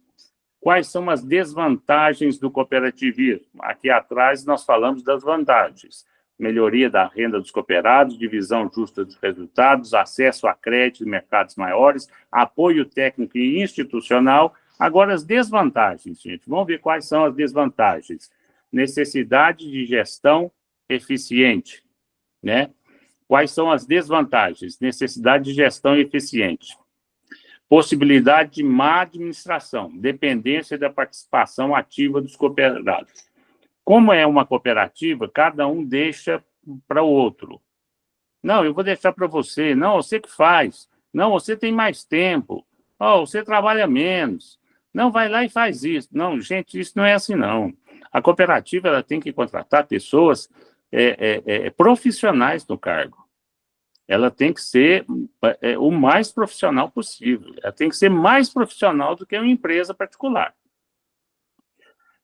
Quais são as desvantagens do cooperativismo? Aqui atrás nós falamos das vantagens. Melhoria da renda dos cooperados, divisão justa dos resultados, acesso a crédito e mercados maiores, apoio técnico e institucional. Agora, as desvantagens, gente. Vamos ver quais são as desvantagens. Necessidade de gestão eficiente, né? Quais são as desvantagens? Necessidade de gestão eficiente. Possibilidade de má administração, dependência da participação ativa dos cooperados. Como é uma cooperativa, cada um deixa para o outro. Não, eu vou deixar para você. Não, você que faz. Não, você tem mais tempo. Oh, você trabalha menos. Não, vai lá e faz isso. Não, gente, isso não é assim, não. A cooperativa ela tem que contratar pessoas profissionais no cargo. Ela tem que ser o mais profissional possível. Ela tem que ser mais profissional do que uma empresa particular,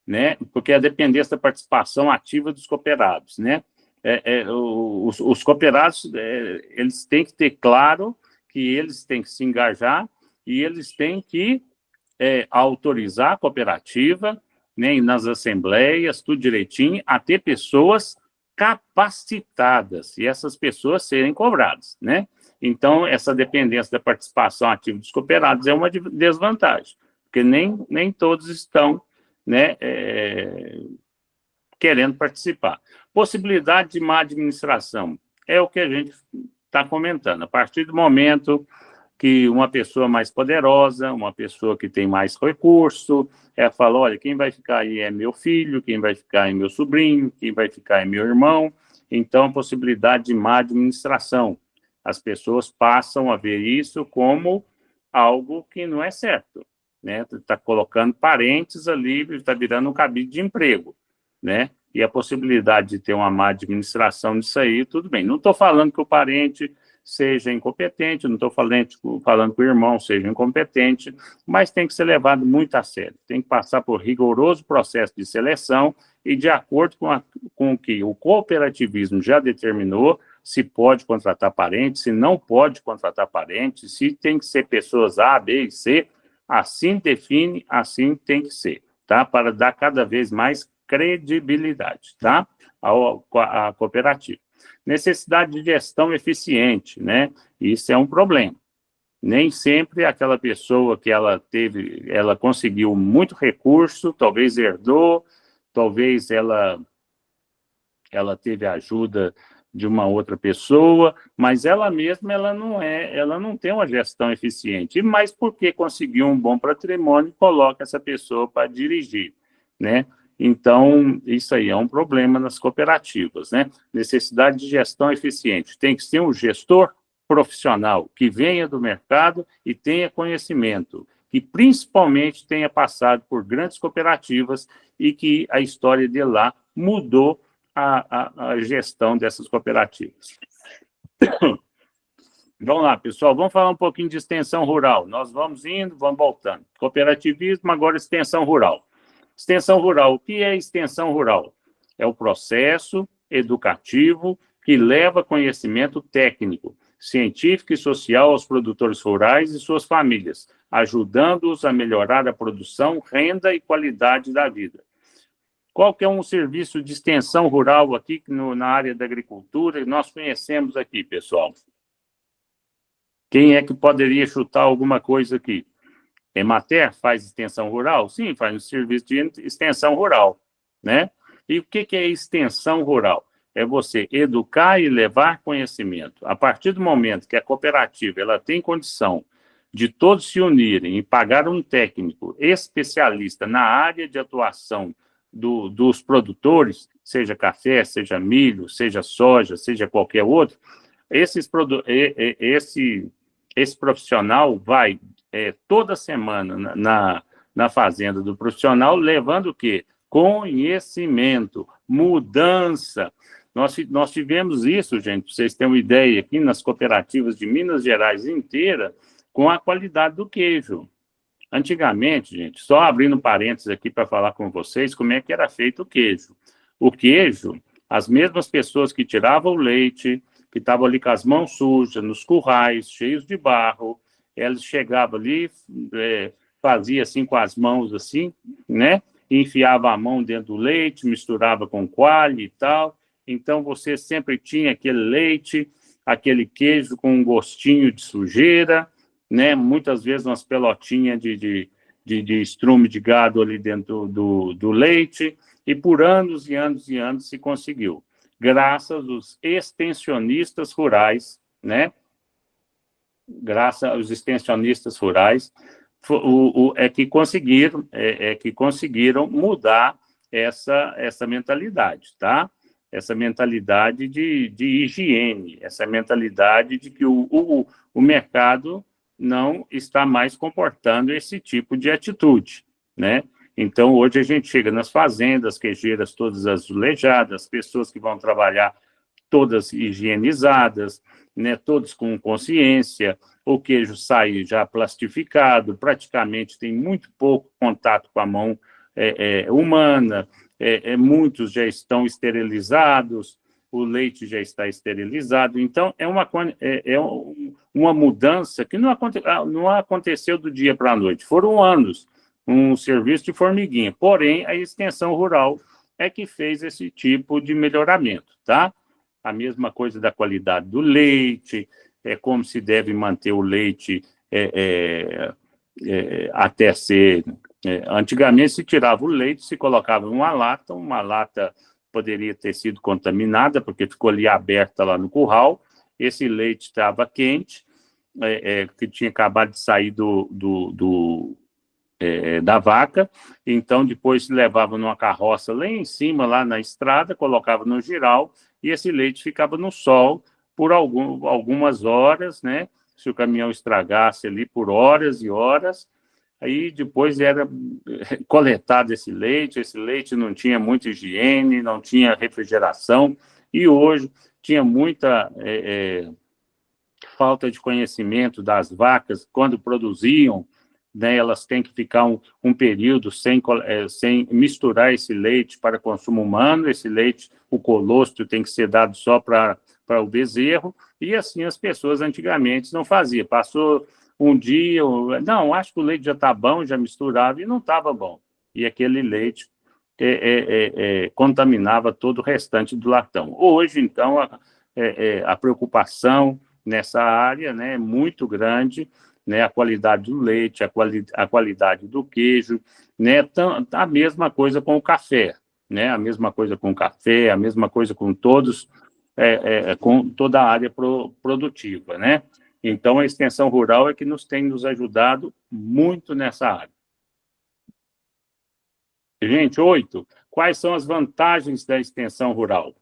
né? Porque a dependência da participação ativa dos cooperados, né? Os cooperados, eles têm que ter claro que eles têm que se engajar e eles têm que autorizar a cooperativa, né, nas assembleias, tudo direitinho, a ter pessoas capacitadas, e essas pessoas serem cobradas, né? Então, essa dependência da participação ativa dos cooperados é uma desvantagem, porque nem todos estão, né, querendo participar. Possibilidade de má administração, é o que a gente está comentando. A partir do momento que uma pessoa mais poderosa, uma pessoa que tem mais recurso, fala, olha, quem vai ficar aí é meu filho, quem vai ficar é meu sobrinho, quem vai ficar é meu irmão. Então, a possibilidade de má administração. As pessoas passam a ver isso como algo que não é certo, né? Está colocando parentes ali, está virando um cabide de emprego, né? E a possibilidade de ter uma má administração disso aí, tudo bem. Não estou falando que o parente seja incompetente, não estou falando que o irmão seja incompetente, mas tem que ser levado muito a sério. Tem que passar por rigoroso processo de seleção e, de acordo com o que o cooperativismo já determinou, se pode contratar parentes, se não pode contratar parentes, se tem que ser pessoas A, B e C, assim define, assim tem que ser, tá? Para dar cada vez mais credibilidade, tá? À cooperativa. Necessidade de gestão eficiente, né? Isso é um problema. Nem sempre aquela pessoa que ela conseguiu muito recurso, talvez herdou, talvez ela teve a ajuda de uma outra pessoa, mas ela mesma ela não tem uma gestão eficiente. Mas porque conseguiu um bom patrimônio, coloca essa pessoa para dirigir, né? Então, isso aí é um problema nas cooperativas, né? Necessidade de gestão eficiente. Tem que ser um gestor profissional que venha do mercado e tenha conhecimento, que principalmente tenha passado por grandes cooperativas e que a história de lá mudou a gestão dessas cooperativas. Vamos lá, pessoal, vamos falar um pouquinho de extensão rural. Nós vamos indo, vamos voltando. Cooperativismo, agora extensão rural. Extensão rural. O que é extensão rural? É o processo educativo que leva conhecimento técnico, científico e social aos produtores rurais e suas famílias, ajudando-os a melhorar a produção, renda e qualidade da vida. Qual que é um serviço de extensão rural aqui na área da agricultura que nós conhecemos aqui, pessoal? Quem é que poderia chutar alguma coisa aqui? Emater faz extensão rural? Sim, faz um serviço de extensão rural, né? E o que é extensão rural? É você educar e levar conhecimento. A partir do momento que a cooperativa ela tem condição de todos se unirem e pagar um técnico especialista na área de atuação dos produtores, seja café, seja milho, seja soja, seja qualquer outro, esse profissional vai toda semana na fazenda do profissional, levando o quê? Conhecimento, mudança. Nós tivemos isso, gente, para vocês terem uma ideia, aqui nas cooperativas de Minas Gerais inteira, com a qualidade do queijo. Antigamente, gente, só abrindo parênteses aqui para falar com vocês como é que era feito o queijo. O queijo, as mesmas pessoas que tiravam o leite, que estavam ali com as mãos sujas, nos currais, cheios de barro, elas chegavam ali, fazia assim com as mãos, assim, né? Enfiava a mão dentro do leite, misturava com coalho e tal. Então, você sempre tinha aquele leite, aquele queijo com um gostinho de sujeira, né? Muitas vezes umas pelotinhas de estrume de gado ali dentro do leite, e por anos e anos e anos se conseguiu. Graças aos extensionistas rurais, né? Graças aos extensionistas rurais, que conseguiram mudar essa mentalidade, tá? Essa mentalidade de higiene, essa mentalidade de que o mercado não está mais comportando esse tipo de atitude, né? Então, hoje a gente chega nas fazendas, queijeiras todas azulejadas, pessoas que vão trabalhar todas higienizadas, né, todos com consciência, o queijo sai já plastificado, praticamente tem muito pouco contato com a mão humana, muitos já estão esterilizados, o leite já está esterilizado, então é uma mudança que não aconteceu do dia para a noite, foram anos, um serviço de formiguinha, porém a extensão rural é que fez esse tipo de melhoramento, tá? A mesma coisa da qualidade do leite, como se deve manter o leite até ser... antigamente se tirava o leite, se colocava em uma lata poderia ter sido contaminada, porque ficou ali aberta lá no curral, esse leite estava quente, que tinha acabado de sair da vaca, então depois se levava numa carroça lá em cima, lá na estrada, colocava no giral, e esse leite ficava no sol por algumas horas, né? Se o caminhão estragasse ali por horas e horas, aí depois era coletado esse leite não tinha muita higiene, não tinha refrigeração, e hoje tinha muita falta de conhecimento das vacas, quando produziam, né, elas têm que ficar um período sem misturar esse leite para consumo humano, esse leite, o colostro tem que ser dado só para o bezerro, e assim as pessoas antigamente não faziam. Passou um dia, não, acho que o leite já está bom, já misturava, e não estava bom. E aquele leite contaminava todo o restante do latão. Hoje, então, a preocupação nessa área, né, é muito grande, né, a qualidade do leite, a qualidade do queijo, né, a mesma coisa com o café, né, a mesma coisa com o café, a mesma coisa com com toda a área produtiva, né? Então, a extensão rural é que tem nos ajudado muito nessa área. Gente, 8. Quais são as vantagens da extensão rural?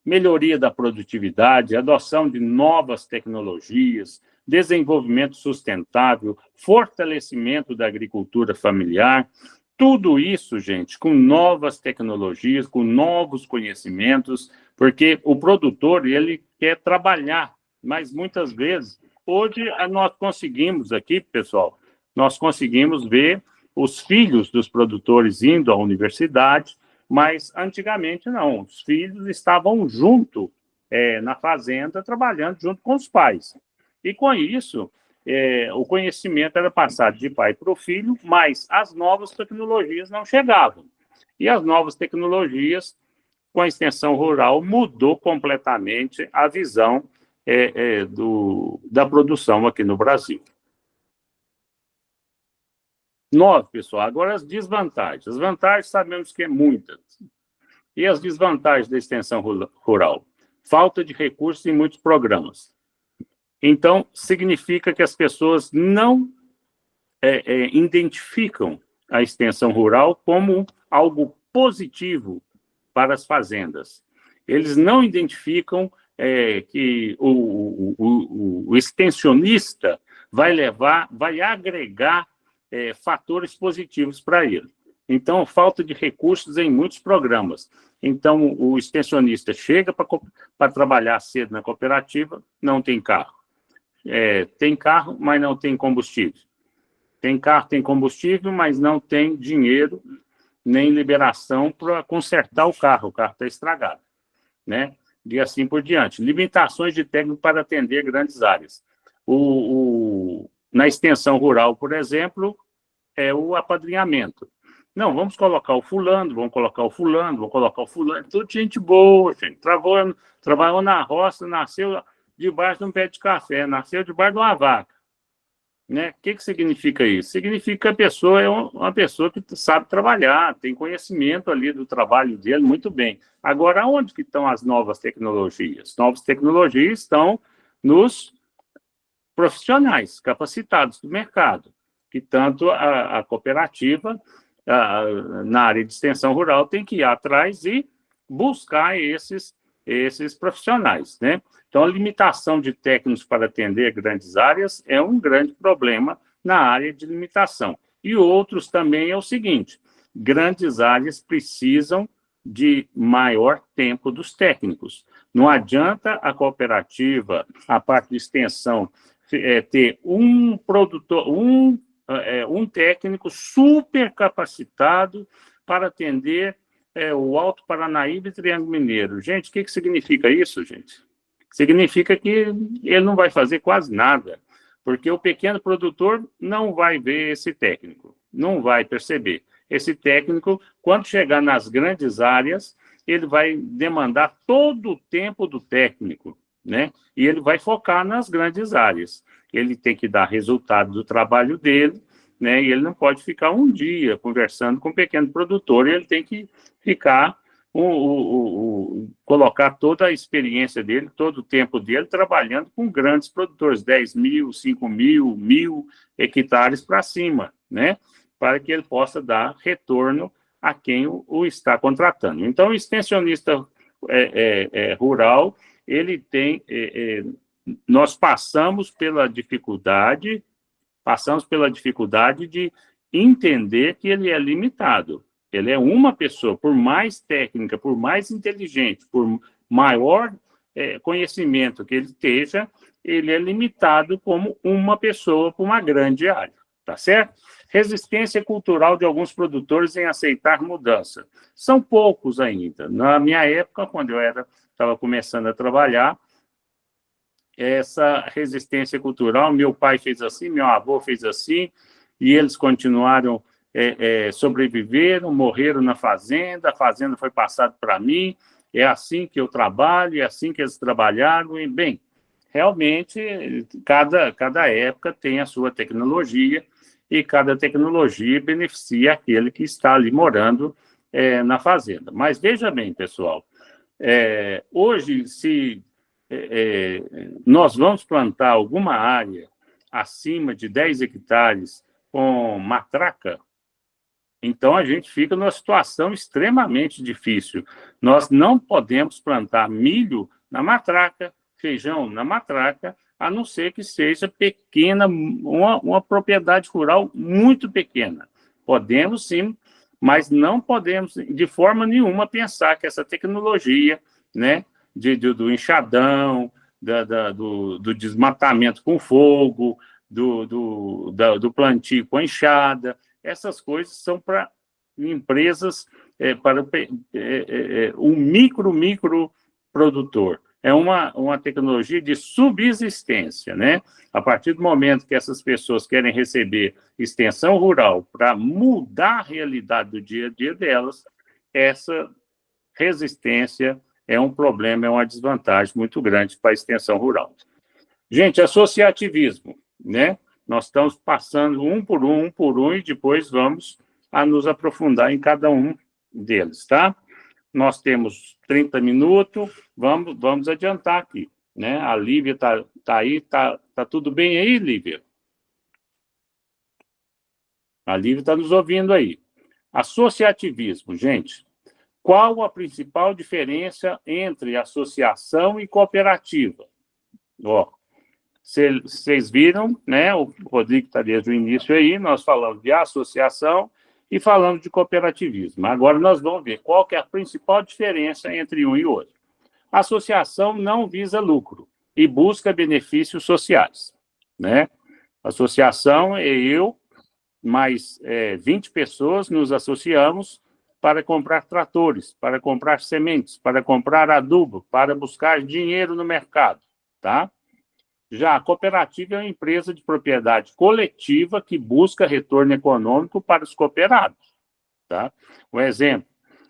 Melhoria da produtividade, adoção de novas tecnologias, desenvolvimento sustentável, fortalecimento da agricultura familiar, tudo isso, gente, com novas tecnologias, com novos conhecimentos, porque o produtor, ele quer trabalhar, mas muitas vezes, hoje nós conseguimos aqui, pessoal, nós conseguimos ver os filhos dos produtores indo à universidade, mas antigamente não, os filhos estavam junto na fazenda, trabalhando junto com os pais. E com isso, o conhecimento era passado de pai para o filho, mas as novas tecnologias não chegavam. E as novas tecnologias, com a extensão rural, mudou completamente a visão da produção aqui no Brasil. 9, pessoal. Agora as desvantagens. As vantagens sabemos que é muitas. E as desvantagens da extensão rural? Falta de recursos em muitos programas. Então, significa que as pessoas não identificam a extensão rural como algo positivo para as fazendas. Eles não identificam que o extensionista vai agregar fatores positivos para ele. Então, falta de recursos em muitos programas. Então, o extensionista chega para trabalhar cedo na cooperativa, não tem carro. Tem carro, mas não tem combustível. Tem carro, tem combustível, mas não tem dinheiro nem liberação para consertar o carro está estragado, né? E assim por diante. Limitações de técnico para atender grandes áreas. Na extensão rural, por exemplo, é o apadrinhamento. Não, vamos colocar o fulano, vamos colocar o fulano, tudo gente boa, gente. Trabalhou na roça, nasceu debaixo de um pé de café, nasceu debaixo de uma vaca. Né? O que significa isso? Significa que a pessoa é uma pessoa que sabe trabalhar, tem conhecimento ali do trabalho dele muito bem. Agora, onde que estão as novas tecnologias? Novas tecnologias estão nos profissionais capacitados do mercado, que tanto a cooperativa, na área de extensão rural, tem que ir atrás e buscar esses profissionais, né? Então, a limitação de técnicos para atender grandes áreas é um grande problema na área de limitação. E outros também é o seguinte, grandes áreas precisam de maior tempo dos técnicos. Não adianta a cooperativa, a parte de extensão, ter um produtor, um técnico super capacitado para atender o Alto Paranaíba e Triângulo Mineiro. Gente, o que significa isso, gente? Significa que ele não vai fazer quase nada, porque o pequeno produtor não vai ver esse técnico, não vai perceber. Esse técnico, quando chegar nas grandes áreas, ele vai demandar todo o tempo do técnico, né? E ele vai focar nas grandes áreas. Ele tem que dar resultado do trabalho dele, né? E ele não pode ficar um dia conversando com o pequeno produtor, ele tem que ficar, colocar toda a experiência dele, todo o tempo dele, trabalhando com grandes produtores, 10 mil, 5 mil, 1.000 hectares para cima, né? Para que ele possa dar retorno a quem o está contratando. Então, o extensionista rural, ele tem... nós passamos pela dificuldade de entender que ele é limitado. Ele é uma pessoa, por mais técnica, por mais inteligente, por maior conhecimento que ele esteja, ele é limitado como uma pessoa para uma grande área, tá certo? Resistência cultural de alguns produtores em aceitar mudança. São poucos ainda. Na minha época, quando eu estava começando a trabalhar, essa resistência cultural, meu pai fez assim, meu avô fez assim, e eles continuaram, sobreviveram, morreram na fazenda, a fazenda foi passada para mim, é assim que eu trabalho, é assim que eles trabalharam, e, bem, realmente, cada época tem a sua tecnologia, e cada tecnologia beneficia aquele que está ali morando na fazenda. Mas veja bem, pessoal, hoje, se nós vamos plantar alguma área acima de 10 hectares com matraca, então a gente fica numa situação extremamente difícil. Nós não podemos plantar milho na matraca, feijão na matraca, a não ser que seja pequena, uma propriedade rural muito pequena. Podemos sim, mas não podemos de forma nenhuma pensar que essa tecnologia, né, do enxadão, do desmatamento com fogo, do plantio com enxada, essas coisas são para empresas, para o micro produtor. É uma tecnologia de subsistência, né? A partir do momento que essas pessoas querem receber extensão rural para mudar a realidade do dia a dia delas, essa resistência é um problema, é uma desvantagem muito grande para a extensão rural. Gente, associativismo, né? Nós estamos passando um por um, e depois vamos nos aprofundar em cada um deles, tá? Nós temos 30 minutos, vamos adiantar aqui, né? A Lívia está aí, tá tudo bem aí, Lívia? A Lívia está nos ouvindo aí. Associativismo, gente. Qual a principal diferença entre associação e cooperativa? Vocês viram, né? O Rodrigo está desde o início aí, nós falamos de associação E falando de cooperativismo, agora nós vamos ver qual que é a principal diferença entre um e outro. A associação não visa lucro e busca benefícios sociais, né? A associação é eu, mais 20 pessoas nos associamos para comprar tratores, para comprar sementes, para comprar adubo, para buscar dinheiro no mercado, tá? Já a cooperativa é uma empresa de propriedade coletiva que busca retorno econômico para os cooperados, tá? Um exemplo,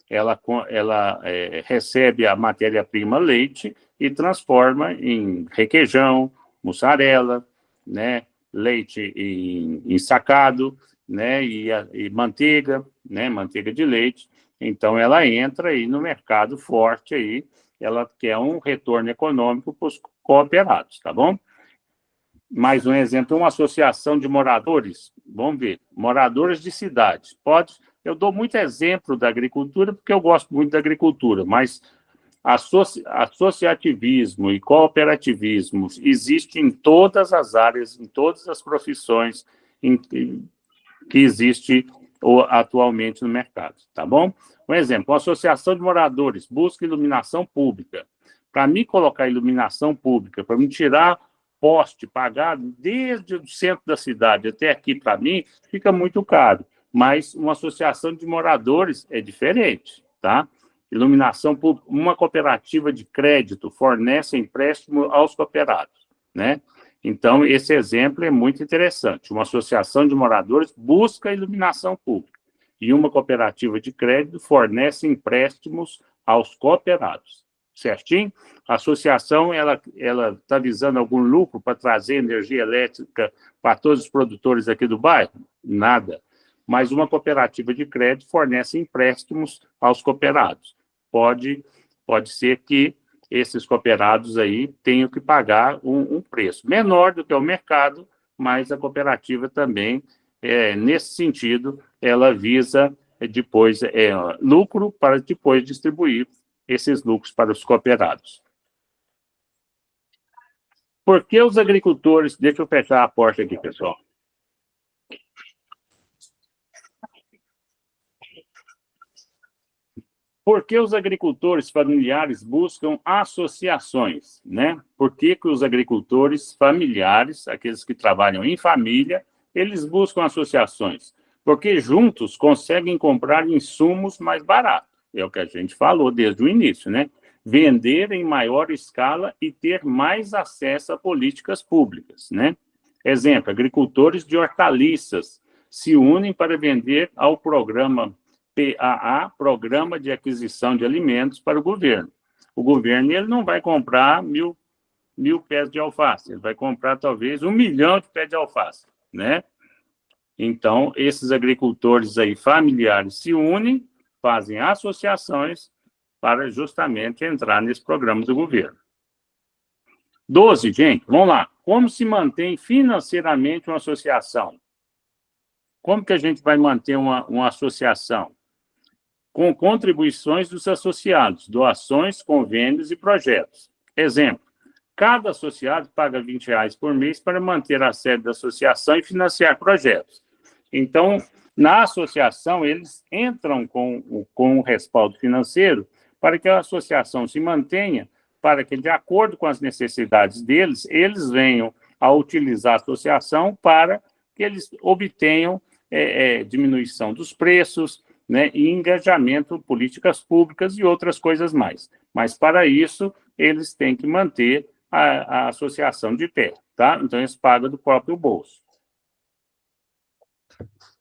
ela recebe a matéria-prima leite e transforma em requeijão, mussarela, né? Leite ensacado, né? E manteiga, né? Manteiga de leite. Então, ela entra aí no mercado forte aí, ela quer um retorno econômico para os cooperados, tá bom? Mais um exemplo, uma associação de moradores, vamos ver, moradores de cidades. Eu dou muito exemplo da agricultura, porque eu gosto muito da agricultura, mas associativismo e cooperativismo existe em todas as áreas, em todas as profissões que existe atualmente no mercado, tá bom? Um exemplo, uma associação de moradores busca iluminação pública. Para mim colocar iluminação pública, para me tirar poste pagado desde o centro da cidade até aqui, para mim, fica muito caro. Mas uma associação de moradores é diferente, tá? Iluminação pública, uma cooperativa de crédito fornece empréstimo aos cooperados, né? Então, esse exemplo é muito interessante. Uma associação de moradores busca iluminação pública e uma cooperativa de crédito fornece empréstimos aos cooperados. Certinho? A associação ela está visando algum lucro para trazer energia elétrica para todos os produtores aqui do bairro? Nada. Mas uma cooperativa de crédito fornece empréstimos aos cooperados. Pode ser que esses cooperados aí tenham que pagar um preço menor do que o mercado, mas a cooperativa também, nesse sentido, ela visa depois lucro para depois distribuir esses lucros para os cooperados. Por que os agricultores... Deixa eu fechar a porta aqui, pessoal. Por que os agricultores familiares buscam associações, né? Por que os agricultores familiares, aqueles que trabalham em família, eles buscam associações? Porque juntos conseguem comprar insumos mais baratos. É o que a gente falou desde o início, né? Vender em maior escala e ter mais acesso a políticas públicas, né? Exemplo, agricultores de hortaliças se unem para vender ao programa PAA, Programa de Aquisição de Alimentos, para o governo. O governo ele não vai comprar mil pés de alface, ele vai comprar talvez 1 milhão de pés de alface, né? Então, esses agricultores aí familiares se unem, fazem associações para justamente entrar nesse programa do governo. 12, gente, vamos lá. Como se mantém financeiramente uma associação? Como que a gente vai manter uma associação? Com contribuições dos associados, doações, convênios e projetos. Exemplo, cada associado paga R$20 por mês para manter a sede da associação e financiar projetos. Então, na associação, eles entram com o respaldo financeiro para que a associação se mantenha, para que, de acordo com as necessidades deles, eles venham a utilizar a associação para que eles obtenham diminuição dos preços, né, e engajamento, políticas públicas e outras coisas mais. Mas, para isso, eles têm que manter a associação de pé, tá? Então, eles pagam do próprio bolso.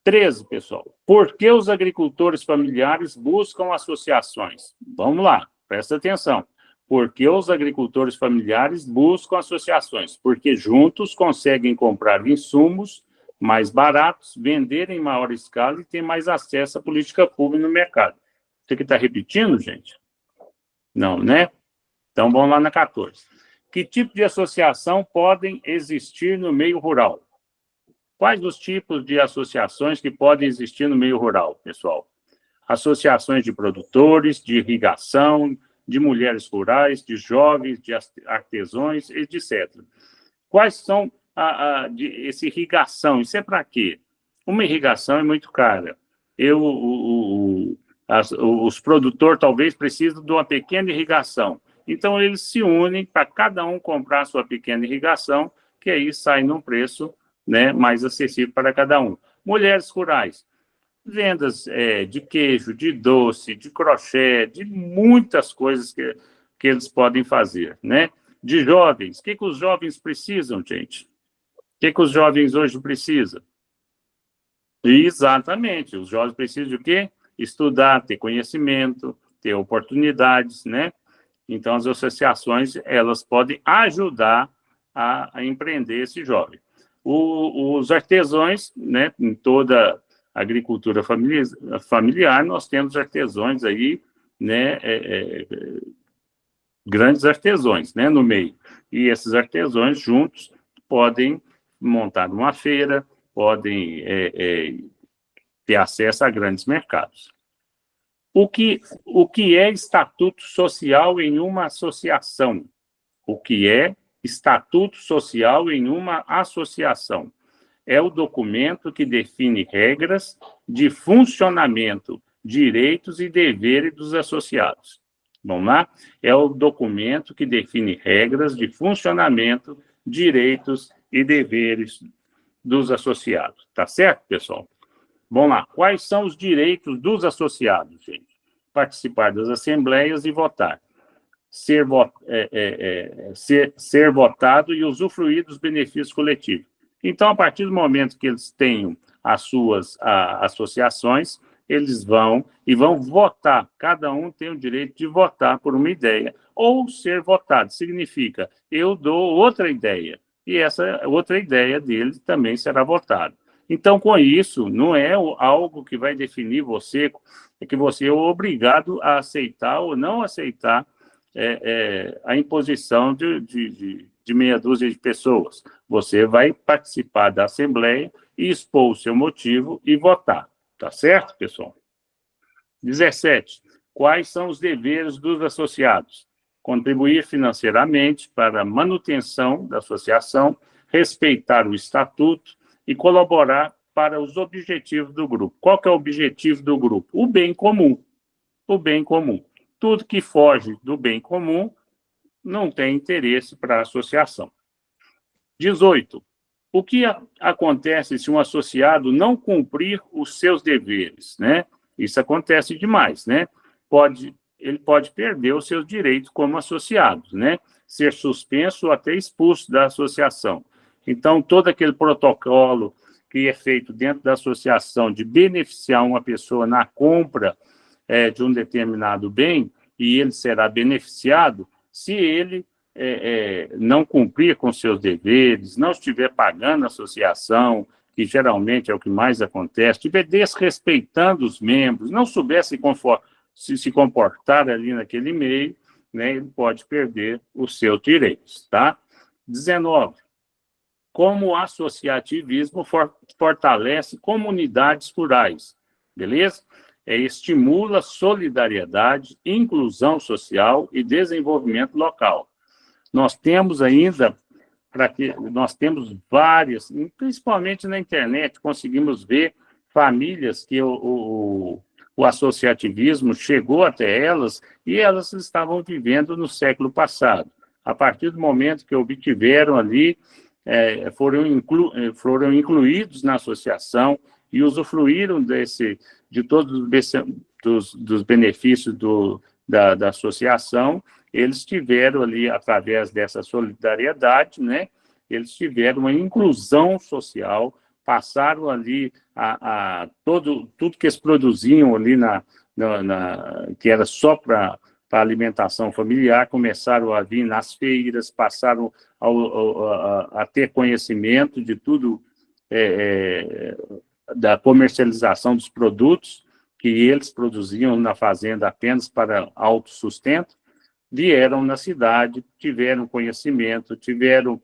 13, pessoal. Por que os agricultores familiares buscam associações? Vamos lá, presta atenção. Por que os agricultores familiares buscam associações? Porque juntos conseguem comprar insumos mais baratos, vender em maior escala e ter mais acesso à política pública no mercado. Você que está repetindo, gente? Não, né? Então, vamos lá na 14. Que tipo de associação podem existir no meio rural? Quais os tipos de associações que podem existir no meio rural, pessoal? Associações de produtores, de irrigação, de mulheres rurais, de jovens, de artesãos, etc. Quais são essa irrigação? Isso é para quê? Uma irrigação é muito cara. os produtores talvez precisam de uma pequena irrigação. Então, eles se unem para cada um comprar a sua pequena irrigação, que aí sai num preço, né, mais acessível para cada um. Mulheres rurais, vendas de queijo, de doce, de crochê, de muitas coisas que eles podem fazer, né? De jovens, o que os jovens precisam, gente? O que os jovens hoje precisam? Exatamente, os jovens precisam de quê? Estudar, ter conhecimento, ter oportunidades, né? Então, as associações, elas podem ajudar a empreender esse jovem. Os artesãos, né, em toda a agricultura familiar, nós temos artesãos aí, né, grandes artesãos, né, no meio. E esses artesãos juntos podem montar uma feira, podem ter acesso a grandes mercados. O que é estatuto social em uma associação? O que é estatuto social em uma associação? É o documento que define regras de funcionamento, direitos e deveres dos associados. Vamos lá? É o documento que define regras de funcionamento, direitos e deveres dos associados. Tá certo, pessoal? Vamos lá. Quais são os direitos dos associados, gente? Participar das assembleias e votar. Ser votado e usufruir dos benefícios coletivos. Então, a partir do momento que eles tenham as suas associações, eles vão votar. Cada um tem o direito de votar por uma ideia. Ou ser votado significa, eu dou outra ideia, e essa outra ideia dele também será votada. Então, com isso, não é algo que vai definir você, é que você é obrigado a aceitar ou não aceitar a imposição de meia dúzia de pessoas. Você vai participar da Assembleia e expor o seu motivo e votar. Tá certo, pessoal? 17. Quais são os deveres dos associados? Contribuir financeiramente para a manutenção da associação, respeitar o estatuto e colaborar para os objetivos do grupo. Qual que é o objetivo do grupo? O bem comum. O bem comum. Tudo que foge do bem comum não tem interesse para a associação. 18. O que acontece se um associado não cumprir os seus deveres, né? Isso acontece demais, né? Ele pode perder os seus direitos como associado, né? Ser suspenso ou até expulso da associação. Então, todo aquele protocolo que é feito dentro da associação de beneficiar uma pessoa na compra de um determinado bem, e ele será beneficiado se ele não cumprir com seus deveres, não estiver pagando a associação, que geralmente é o que mais acontece, estiver desrespeitando os membros, não souber se comportar ali naquele meio, né, ele pode perder os seus direitos, tá? 19. Como o associativismo fortalece comunidades rurais, beleza? Estimula solidariedade, inclusão social e desenvolvimento local. Nós temos ainda, nós temos várias, principalmente na internet, conseguimos ver famílias que o associativismo chegou até elas e elas estavam vivendo no século passado. A partir do momento que obtiveram ali, foram incluídos na associação e usufruíram de todos os benefícios da associação, eles tiveram ali, através dessa solidariedade, né, eles tiveram uma inclusão social, passaram ali tudo que eles produziam ali, que era só para alimentação familiar, começaram a vir nas feiras, passaram a ter conhecimento de tudo, da comercialização dos produtos que eles produziam na fazenda apenas para autossustento, vieram na cidade, tiveram conhecimento, tiveram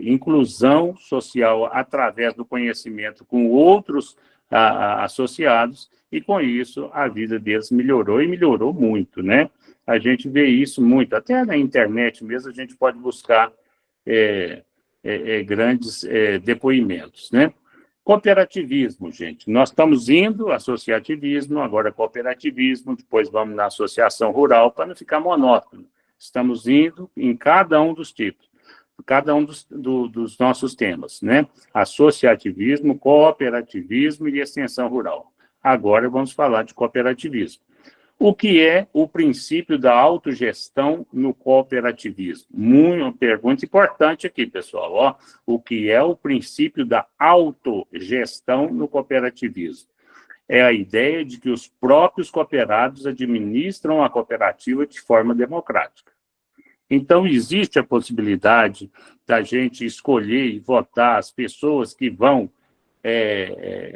inclusão social através do conhecimento com outros associados, e com isso a vida deles melhorou, e melhorou muito, né? A gente vê isso muito, até na internet mesmo a gente pode buscar grandes depoimentos, né? Cooperativismo, gente. Nós estamos indo associativismo, agora cooperativismo, depois vamos na associação rural, para não ficar monótono. Estamos indo em cada um dos tipos, cada um dos nossos temas, né? Associativismo, cooperativismo e extensão rural. Agora vamos falar de cooperativismo. O que é o princípio da autogestão no cooperativismo? Uma pergunta importante aqui, pessoal. Ó, o que é o princípio da autogestão no cooperativismo? É a ideia de que os próprios cooperados administram a cooperativa de forma democrática. Então, existe a possibilidade da gente escolher e votar as pessoas que vão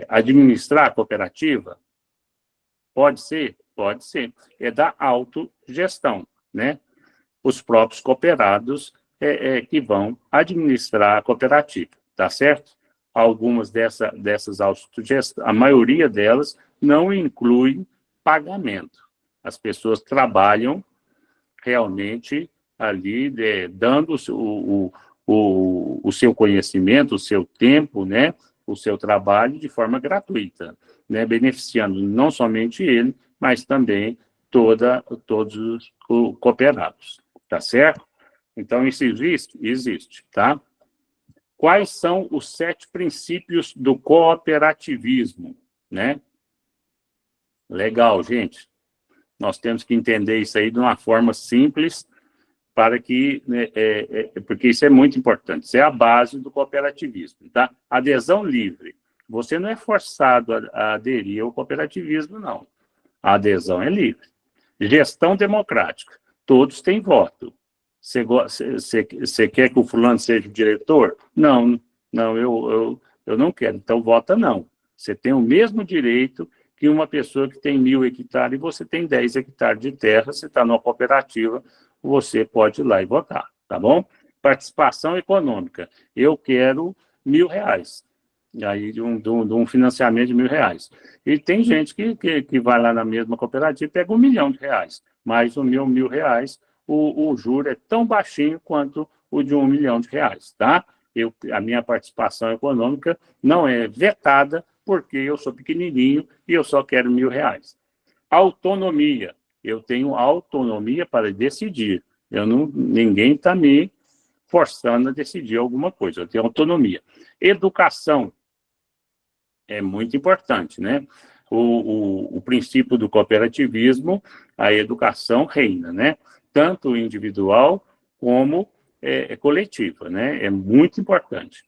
administrar a cooperativa? Pode ser? Pode ser. É da autogestão, né? Os próprios cooperados que vão administrar a cooperativa, tá certo? Algumas dessas autogestões, a maioria delas não inclui pagamento. As pessoas trabalham realmente ali, dando o seu conhecimento, o seu tempo, né? O seu trabalho de forma gratuita, né? Beneficiando não somente ele, mas também todos os cooperados, tá certo? Então, isso existe? Existe, tá? Quais são os 7 princípios do cooperativismo, né? Legal, gente. Nós temos que entender isso aí de uma forma simples, para que, porque isso é muito importante, isso é a base do cooperativismo, tá? Adesão livre. Você não é forçado a aderir ao cooperativismo, não. A adesão é livre. Gestão democrática. Todos têm voto. Você quer que o fulano seja o diretor? Não, eu não quero. Então, vota não. Você tem o mesmo direito que uma pessoa que tem 1.000 hectares e você tem 10 hectares de terra, você está numa cooperativa, você pode ir lá e votar, tá bom? Participação econômica. Eu quero R$ 1.000. Aí de um financiamento de R$ 1.000. E tem gente que vai lá na mesma cooperativa e pega R$ 1.000.000, mas o meu R$ 1.000, o juro é tão baixinho quanto o de R$ 1.000.000, tá? A minha participação econômica não é vetada, porque eu sou pequenininho e eu só quero R$ 1.000. Autonomia. Eu tenho autonomia para decidir. Ninguém está me forçando a decidir alguma coisa. Eu tenho autonomia. Educação. É muito importante, né? O princípio do cooperativismo, a educação reina, né? Tanto individual como coletiva, né? É muito importante.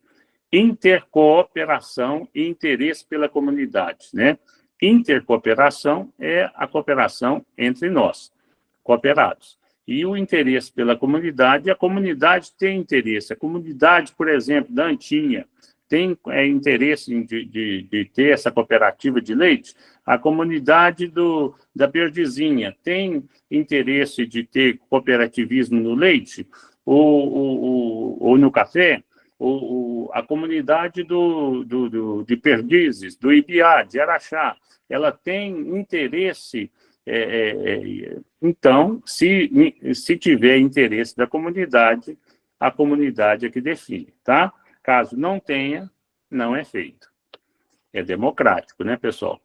Intercooperação e interesse pela comunidade, né? Intercooperação é a cooperação entre nós, cooperados. E o interesse pela comunidade, a comunidade tem interesse. A comunidade, por exemplo, da Antinha, tem interesse de ter essa cooperativa de leite. A comunidade da Perdizinha tem interesse de ter cooperativismo no leite ou no café. A comunidade de Perdizes, do Ibiá, de Araxá, ela tem interesse. Então, se tiver interesse da comunidade, a comunidade é que define, tá? Caso não tenha, não é feito. É democrático, né, pessoal?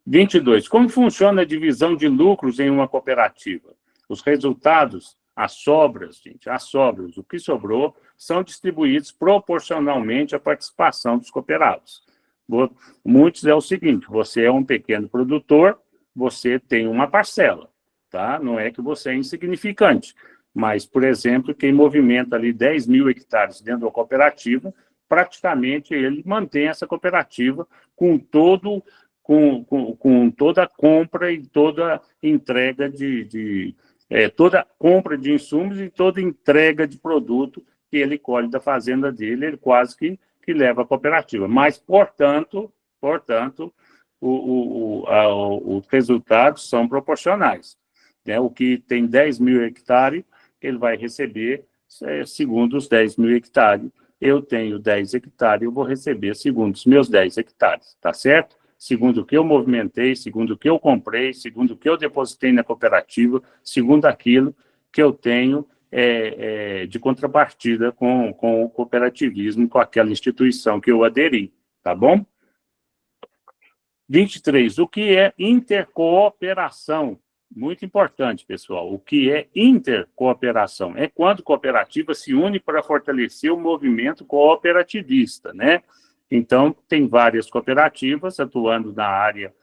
22. Como funciona a divisão de lucros em uma cooperativa? Os resultados, as sobras, o que sobrou, são distribuídos proporcionalmente à participação dos cooperados. Muitos é o seguinte, você é um pequeno produtor, você tem uma parcela, tá? Não é que você é insignificante, mas, por exemplo, quem movimenta ali 10.000 hectares dentro da cooperativa, praticamente ele mantém essa cooperativa com toda a compra e toda entrega toda compra de insumos e toda entrega de produto que ele colhe da fazenda dele, ele quase que leva a cooperativa. Mas, portanto, os resultados são proporcionais, né? O que tem 10.000 hectares, ele vai receber segundo os 10.000 hectares. Eu tenho 10 hectares, eu vou receber segundo os meus 10 hectares, tá certo? Segundo o que eu movimentei, segundo o que eu comprei, segundo o que eu depositei na cooperativa, segundo aquilo que eu tenho de contrapartida com o cooperativismo, com aquela instituição que eu aderi, tá bom? 23. O que é intercooperação? Muito importante, pessoal. O que é intercooperação? É quando cooperativas se unem para fortalecer o movimento cooperativista, né? Então, tem várias cooperativas atuando na área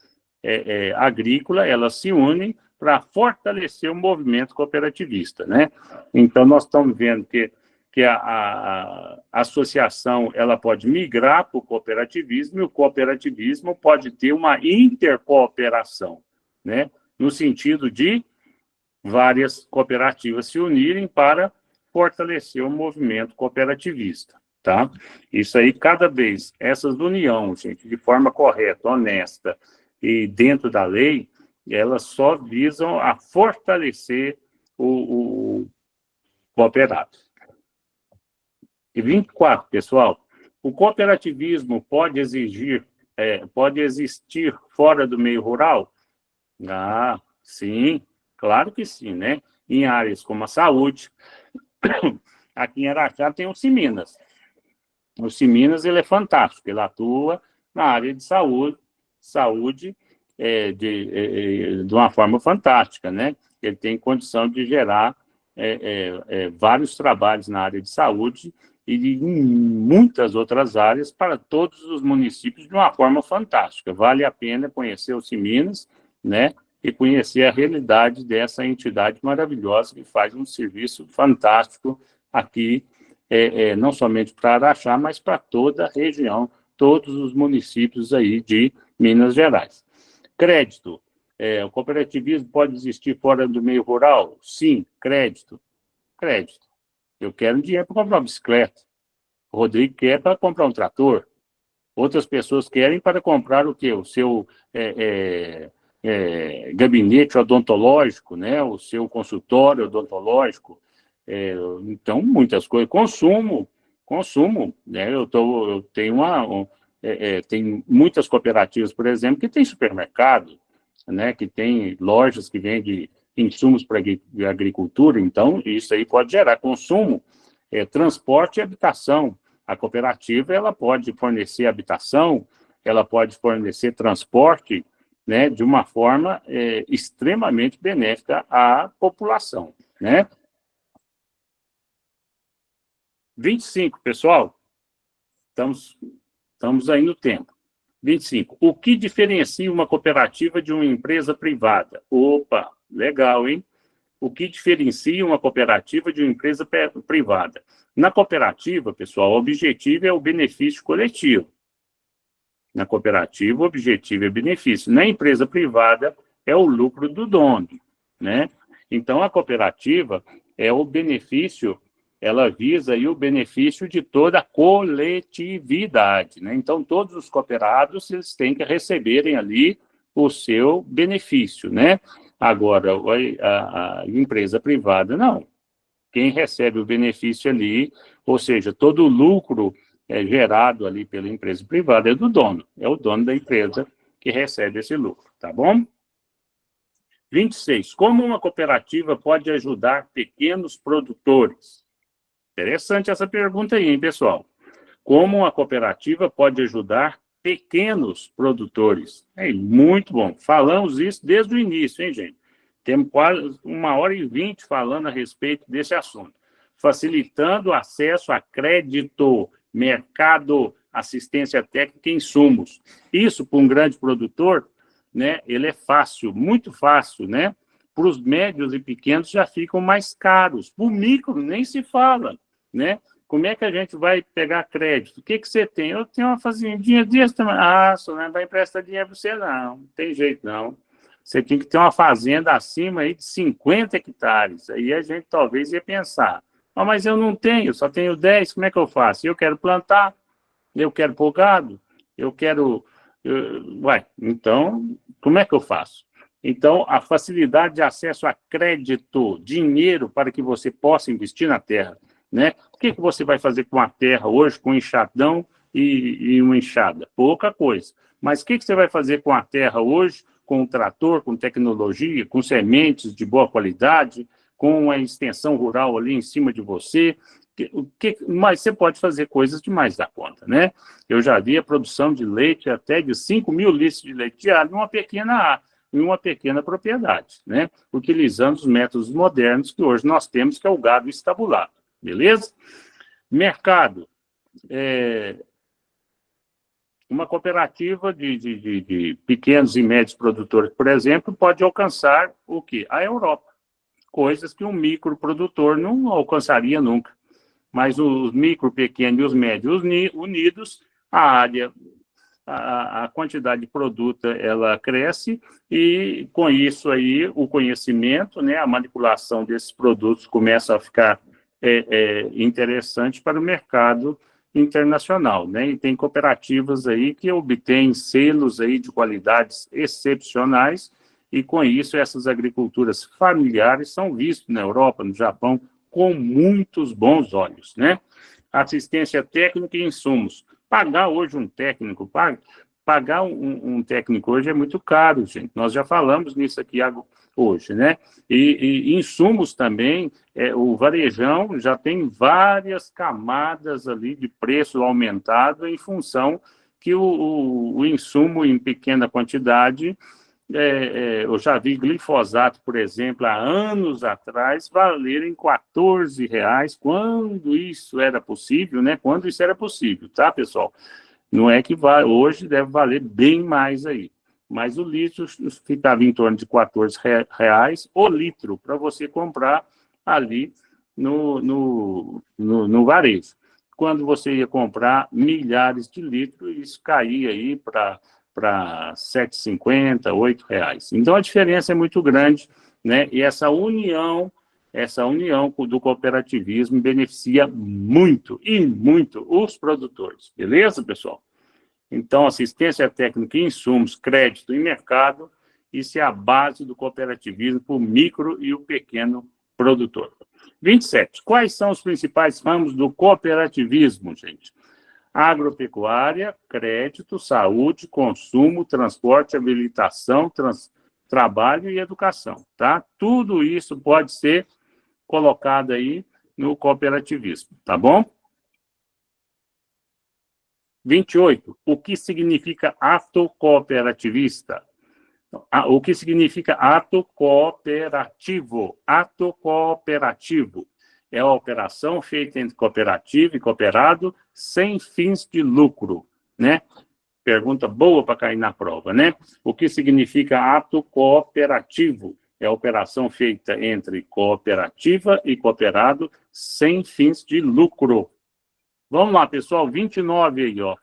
agrícola, elas se unem para fortalecer o movimento cooperativista, né? Então, nós estamos vendo que a associação ela pode migrar para o cooperativismo e o cooperativismo pode ter uma intercooperação, né? No sentido de várias cooperativas se unirem para fortalecer o movimento cooperativista, tá? Isso aí, cada vez, essas uniões, gente, de forma correta, honesta e dentro da lei, elas só visam a fortalecer o cooperado. E 24, pessoal, o cooperativismo pode existir fora do meio rural? Ah, sim, claro que sim, né? Em áreas como a saúde, aqui em Araxá tem o Siminas. O Siminas, ele é fantástico, ele atua na área de saúde de uma forma fantástica, né? Ele tem condição de gerar vários trabalhos na área de saúde e em muitas outras áreas para todos os municípios de uma forma fantástica. Vale a pena conhecer o Siminas, né? E conhecer a realidade dessa entidade maravilhosa que faz um serviço fantástico aqui, não somente para Araxá, mas para toda a região, todos os municípios aí de Minas Gerais. Crédito. O cooperativismo pode existir fora do meio rural? Sim, crédito. Crédito. Eu quero dinheiro para comprar uma bicicleta. O Rodrigo quer para comprar um trator. Outras pessoas querem para comprar o quê? O seu gabinete odontológico, né? O seu consultório odontológico. Então, muitas coisas. Consumo, né? Eu tenho tem muitas cooperativas, por exemplo, que tem supermercado, né? Que tem lojas que vendem insumos para a agricultura. Então, isso aí pode gerar consumo, transporte e habitação. A cooperativa ela pode fornecer habitação, ela pode fornecer transporte, né, de uma forma extremamente benéfica à população, né? 25, pessoal. Estamos aí no tempo. 25. O que diferencia uma cooperativa de uma empresa privada? Opa, legal, hein? O que diferencia uma cooperativa de uma empresa privada? Na cooperativa, pessoal, o objetivo é o benefício coletivo. Na cooperativa, o objetivo é benefício. Na empresa privada, é o lucro do dono, né? Então, a cooperativa é o benefício, ela visa aí o benefício de toda a coletividade, né? Então, todos os cooperados, eles têm que receberem ali o seu benefício, né? Agora, a empresa privada, não. Quem recebe o benefício ali, ou seja, todo o lucro gerado ali pela empresa privada é do dono. É o dono da empresa que recebe esse lucro, tá bom? 26. Como uma cooperativa pode ajudar pequenos produtores? Interessante essa pergunta aí, hein, pessoal? Como uma cooperativa pode ajudar pequenos produtores? Muito bom. Falamos isso desde o início, hein, gente? Temos quase 1h20 falando a respeito desse assunto. Facilitando o acesso a crédito, mercado, assistência técnica e insumos. Isso, para um grande produtor, né, ele é fácil, muito fácil, né? Para os médios e pequenos já ficam mais caros. Para o micro, nem se fala, né? Como é que a gente vai pegar crédito? O que você tem? Eu tenho uma fazendinha desse tamanho. Ah, só não vai emprestar dinheiro para você, não. Não tem jeito, não. Você tem que ter uma fazenda acima aí de 50 hectares. Aí a gente talvez ia pensar, mas eu não tenho, só tenho 10, como é que eu faço? Eu quero plantar, eu quero pôr gado, eu quero... então, como é que eu faço? Então, a facilidade de acesso a crédito, dinheiro para que você possa investir na terra, né? O que você vai fazer com a terra hoje, com enxadão e uma enxada? Pouca coisa. Mas o que você vai fazer com a terra hoje, com o trator, com tecnologia, com sementes de boa qualidade, com a extensão rural ali em cima de você, Mas você pode fazer coisas demais da conta, né? Eu já vi a produção de leite até de 5.000 litros de leite diário em uma pequena propriedade, né? Utilizando os métodos modernos que hoje nós temos, que é o gado estabulado, beleza? Mercado. Uma cooperativa de pequenos e médios produtores, por exemplo, pode alcançar o quê? A Europa. Coisas que um microprodutor não alcançaria nunca. Mas os micro, pequenos e os médios unidos, a quantidade de produto ela cresce e, com isso aí, o conhecimento, né, a manipulação desses produtos começa a ficar interessante para o mercado internacional, né? E tem cooperativas aí que obtêm selos aí de qualidades excepcionais e, com isso, essas agriculturas familiares são vistas na Europa, no Japão, com muitos bons olhos, né? Assistência técnica e insumos. Pagar hoje um técnico, pagar um técnico hoje é muito caro, gente. Nós já falamos nisso aqui hoje, né? E insumos também, o varejão já tem várias camadas ali de preço aumentado em função que o insumo em pequena quantidade, eu já vi glifosato, por exemplo, há anos atrás, valerem R$14, quando isso era possível, né? Quando isso era possível, tá, pessoal? Não é que hoje deve valer bem mais aí. Mas o litro ficava em torno de R$14 o litro para você comprar ali no varejo. Quando você ia comprar milhares de litros, isso caía aí para R$7,50, R$8. Então, a diferença é muito grande, né? E essa união do cooperativismo beneficia muito, e muito, os produtores. Beleza, pessoal? Então, assistência técnica em insumos, crédito e mercado, isso é a base do cooperativismo para o micro e o pequeno produtor. 27. Quais são os principais ramos do cooperativismo, gente? Agropecuária, crédito, saúde, consumo, transporte, habilitação, trabalho e educação, tá? Tudo isso pode ser colocado aí no cooperativismo, tá bom? 28. O que significa ato cooperativista? O que significa ato cooperativo? Ato cooperativo é a operação feita entre cooperativa e cooperado sem fins de lucro, né? Pergunta boa para cair na prova, né? O que significa ato cooperativo? É a operação feita entre cooperativa e cooperado sem fins de lucro. Vamos lá, pessoal, 29 aí, ó.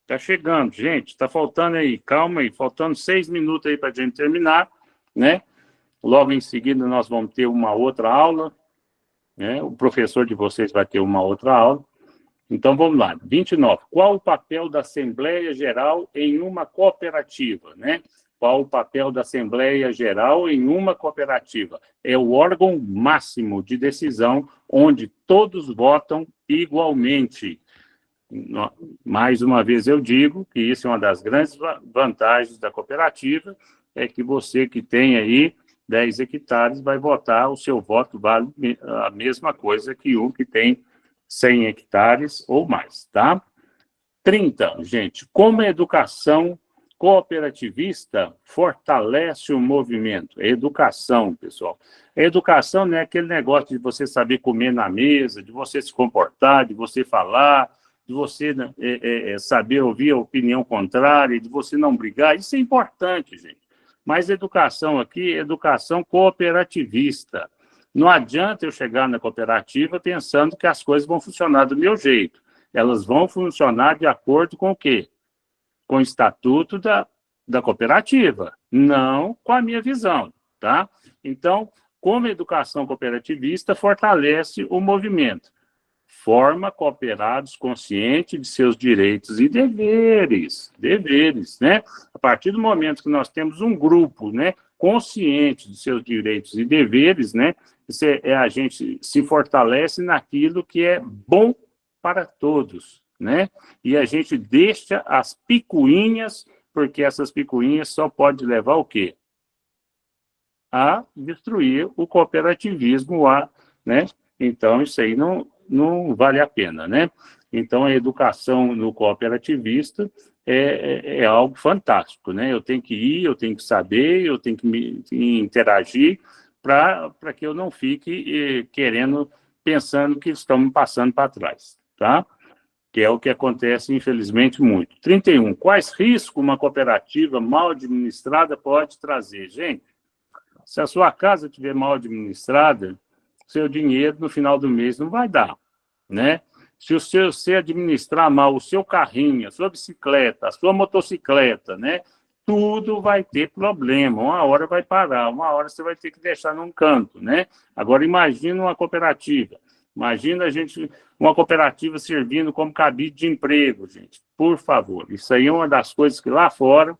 Tá chegando, gente, tá faltando aí, calma aí, faltando 6 minutos aí para a gente terminar, né? Logo em seguida nós vamos ter uma outra aula, né? O professor de vocês vai ter uma outra aula. Então, vamos lá. 29. Qual o papel da Assembleia Geral em uma cooperativa, né? Qual o papel da Assembleia Geral em uma cooperativa? É o órgão máximo de decisão onde todos votam igualmente. Mais uma vez eu digo que isso é uma das grandes vantagens da cooperativa, é que você que tem aí 10 hectares vai votar, o seu voto vale a mesma coisa que um que tem 100 hectares ou mais, tá? 30, gente, como a educação cooperativista fortalece o movimento? Educação, pessoal. A educação não é aquele negócio de você saber comer na mesa, de você se comportar, de você falar, de você saber ouvir a opinião contrária, de você não brigar. Isso é importante, gente. Mas educação aqui é educação cooperativista. Não adianta eu chegar na cooperativa pensando que as coisas vão funcionar do meu jeito. Elas vão funcionar de acordo com o quê? Com o estatuto da cooperativa, não com a minha visão, tá? Então, como a educação cooperativista fortalece o movimento, forma cooperados conscientes de seus direitos e deveres, né? A partir do momento que nós temos um grupo, né, consciente de seus direitos e deveres, né, a gente se fortalece naquilo que é bom para todos, né? E a gente deixa as picuinhas, porque essas picuinhas só podem levar o quê? A destruir o cooperativismo, né? Então, isso aí não vale a pena, né? Então, a educação no cooperativista é algo fantástico, né? Eu tenho que ir, eu tenho que saber, eu tenho que me interagir para que eu não fique pensando que estão me passando para trás, tá? Que é o que acontece, infelizmente, muito. 31. Quais riscos uma cooperativa mal administrada pode trazer? Gente, se a sua casa estiver mal administrada, seu dinheiro no final do mês não vai dar, né? Se você administrar mal o seu carrinho, a sua bicicleta, a sua motocicleta, né? Tudo vai ter problema. Uma hora vai parar, uma hora você vai ter que deixar num canto, né? Agora, imagina uma cooperativa. Imagina uma cooperativa servindo como cabide de emprego, gente. Por favor. Isso aí é uma das coisas que lá fora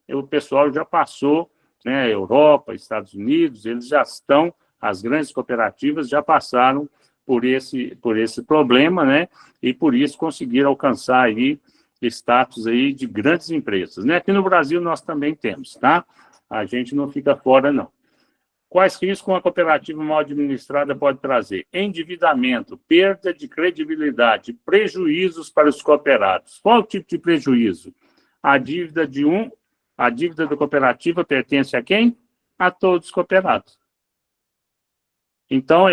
o pessoal já passou, né? Europa, Estados Unidos, eles já estão, as grandes cooperativas já passaram por esse problema, né? E por isso conseguiram alcançar aí status aí de grandes empresas, né? Aqui no Brasil nós também temos, tá? A gente não fica fora, não. Quais riscos uma cooperativa mal administrada pode trazer? Endividamento, perda de credibilidade, prejuízos para os cooperados. Qual o tipo de prejuízo? A dívida da cooperativa pertence a quem? A todos os cooperados. Então,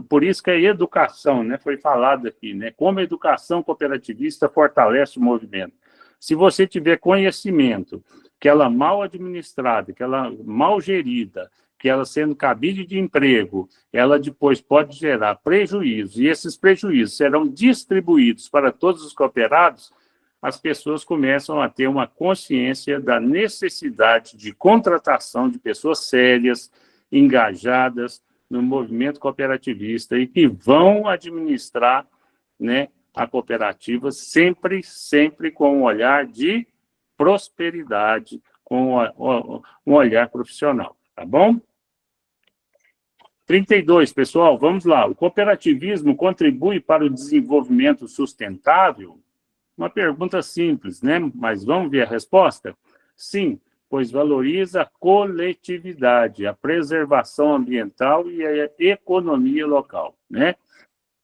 por isso que a educação, né, foi falado aqui, né, como a educação cooperativista fortalece o movimento. Se você tiver conhecimento que ela mal administrada, que ela mal gerida, que ela sendo cabide de emprego, ela depois pode gerar prejuízos, e esses prejuízos serão distribuídos para todos os cooperados, as pessoas começam a ter uma consciência da necessidade de contratação de pessoas sérias, engajadas no movimento cooperativista e que vão administrar, né, a cooperativa sempre com um olhar de prosperidade, com um olhar profissional, tá bom? 32, pessoal, vamos lá. O cooperativismo contribui para o desenvolvimento sustentável? Uma pergunta simples, né? Mas vamos ver a resposta? Sim, pois valoriza a coletividade, a preservação ambiental e a economia local, né?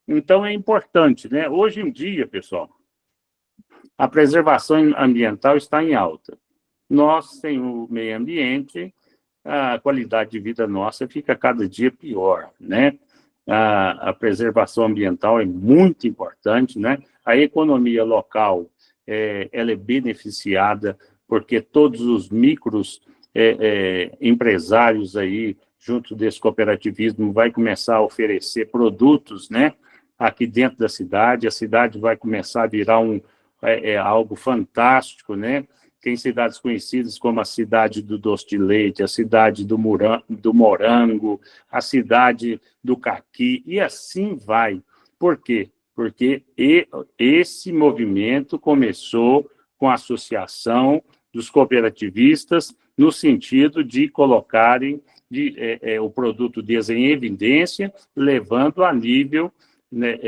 Então, é importante, né? Hoje em dia, pessoal, a preservação ambiental está em alta. Nós, sem o meio ambiente, a qualidade de vida nossa fica cada dia pior, né? A preservação ambiental é muito importante, né? A economia local, ela é beneficiada porque todos os micros empresários aí, junto desse cooperativismo, vai começar a oferecer produtos, né? Aqui dentro da cidade, a cidade vai começar a virar algo fantástico, né? Tem cidades conhecidas como a cidade do doce de leite, a cidade do morango, a cidade do caqui, e assim vai. Por quê? Porque esse movimento começou com a associação dos cooperativistas no sentido de colocarem o produto deles em evidência, levando a nível, né,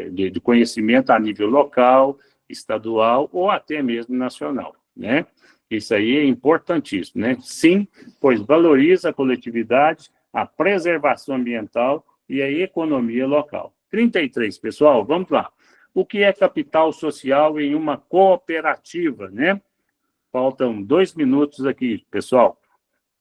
de conhecimento a nível local, estadual ou até mesmo nacional, né? Isso aí é importantíssimo, né? Sim, pois valoriza a coletividade, a preservação ambiental e a economia local. 33, pessoal, vamos lá. O que é capital social em uma cooperativa, né? Faltam 2 minutos aqui, pessoal.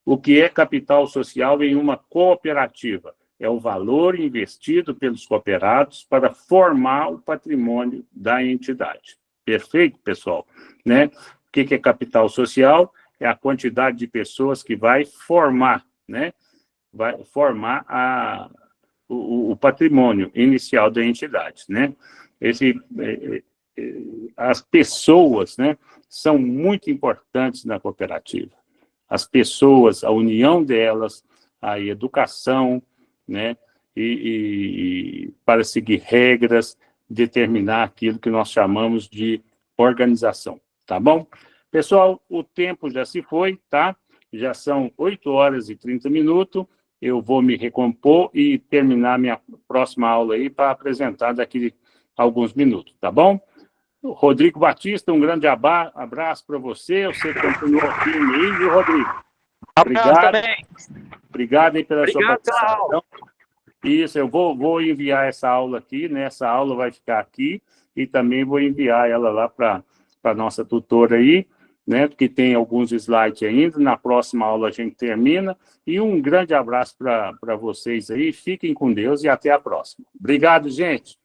O que é capital social em uma cooperativa? É o valor investido pelos cooperados para formar o patrimônio da entidade. Perfeito, pessoal? Né? O que é capital social? É a quantidade de pessoas que vai formar, né? Vai formar o patrimônio inicial da entidade, né? As pessoas, né, são muito importantes na cooperativa. As pessoas, a união delas, a educação, né? E para seguir regras, determinar aquilo que nós chamamos de organização, tá bom? Pessoal, o tempo já se foi, tá? Já são 8h30, eu vou me recompor e terminar minha próxima aula aí para apresentar daqui a alguns minutos, tá bom? Rodrigo Batista, um grande abraço para você continua firme aí, viu, Rodrigo? Obrigado. Obrigado aí pela sua participação. Isso, eu vou enviar essa aula aqui, né? Essa aula vai ficar aqui e também vou enviar ela lá para a nossa tutora aí, né? Porque tem alguns slides ainda. Na próxima aula a gente termina. E um grande abraço para vocês aí. Fiquem com Deus e até a próxima. Obrigado, gente.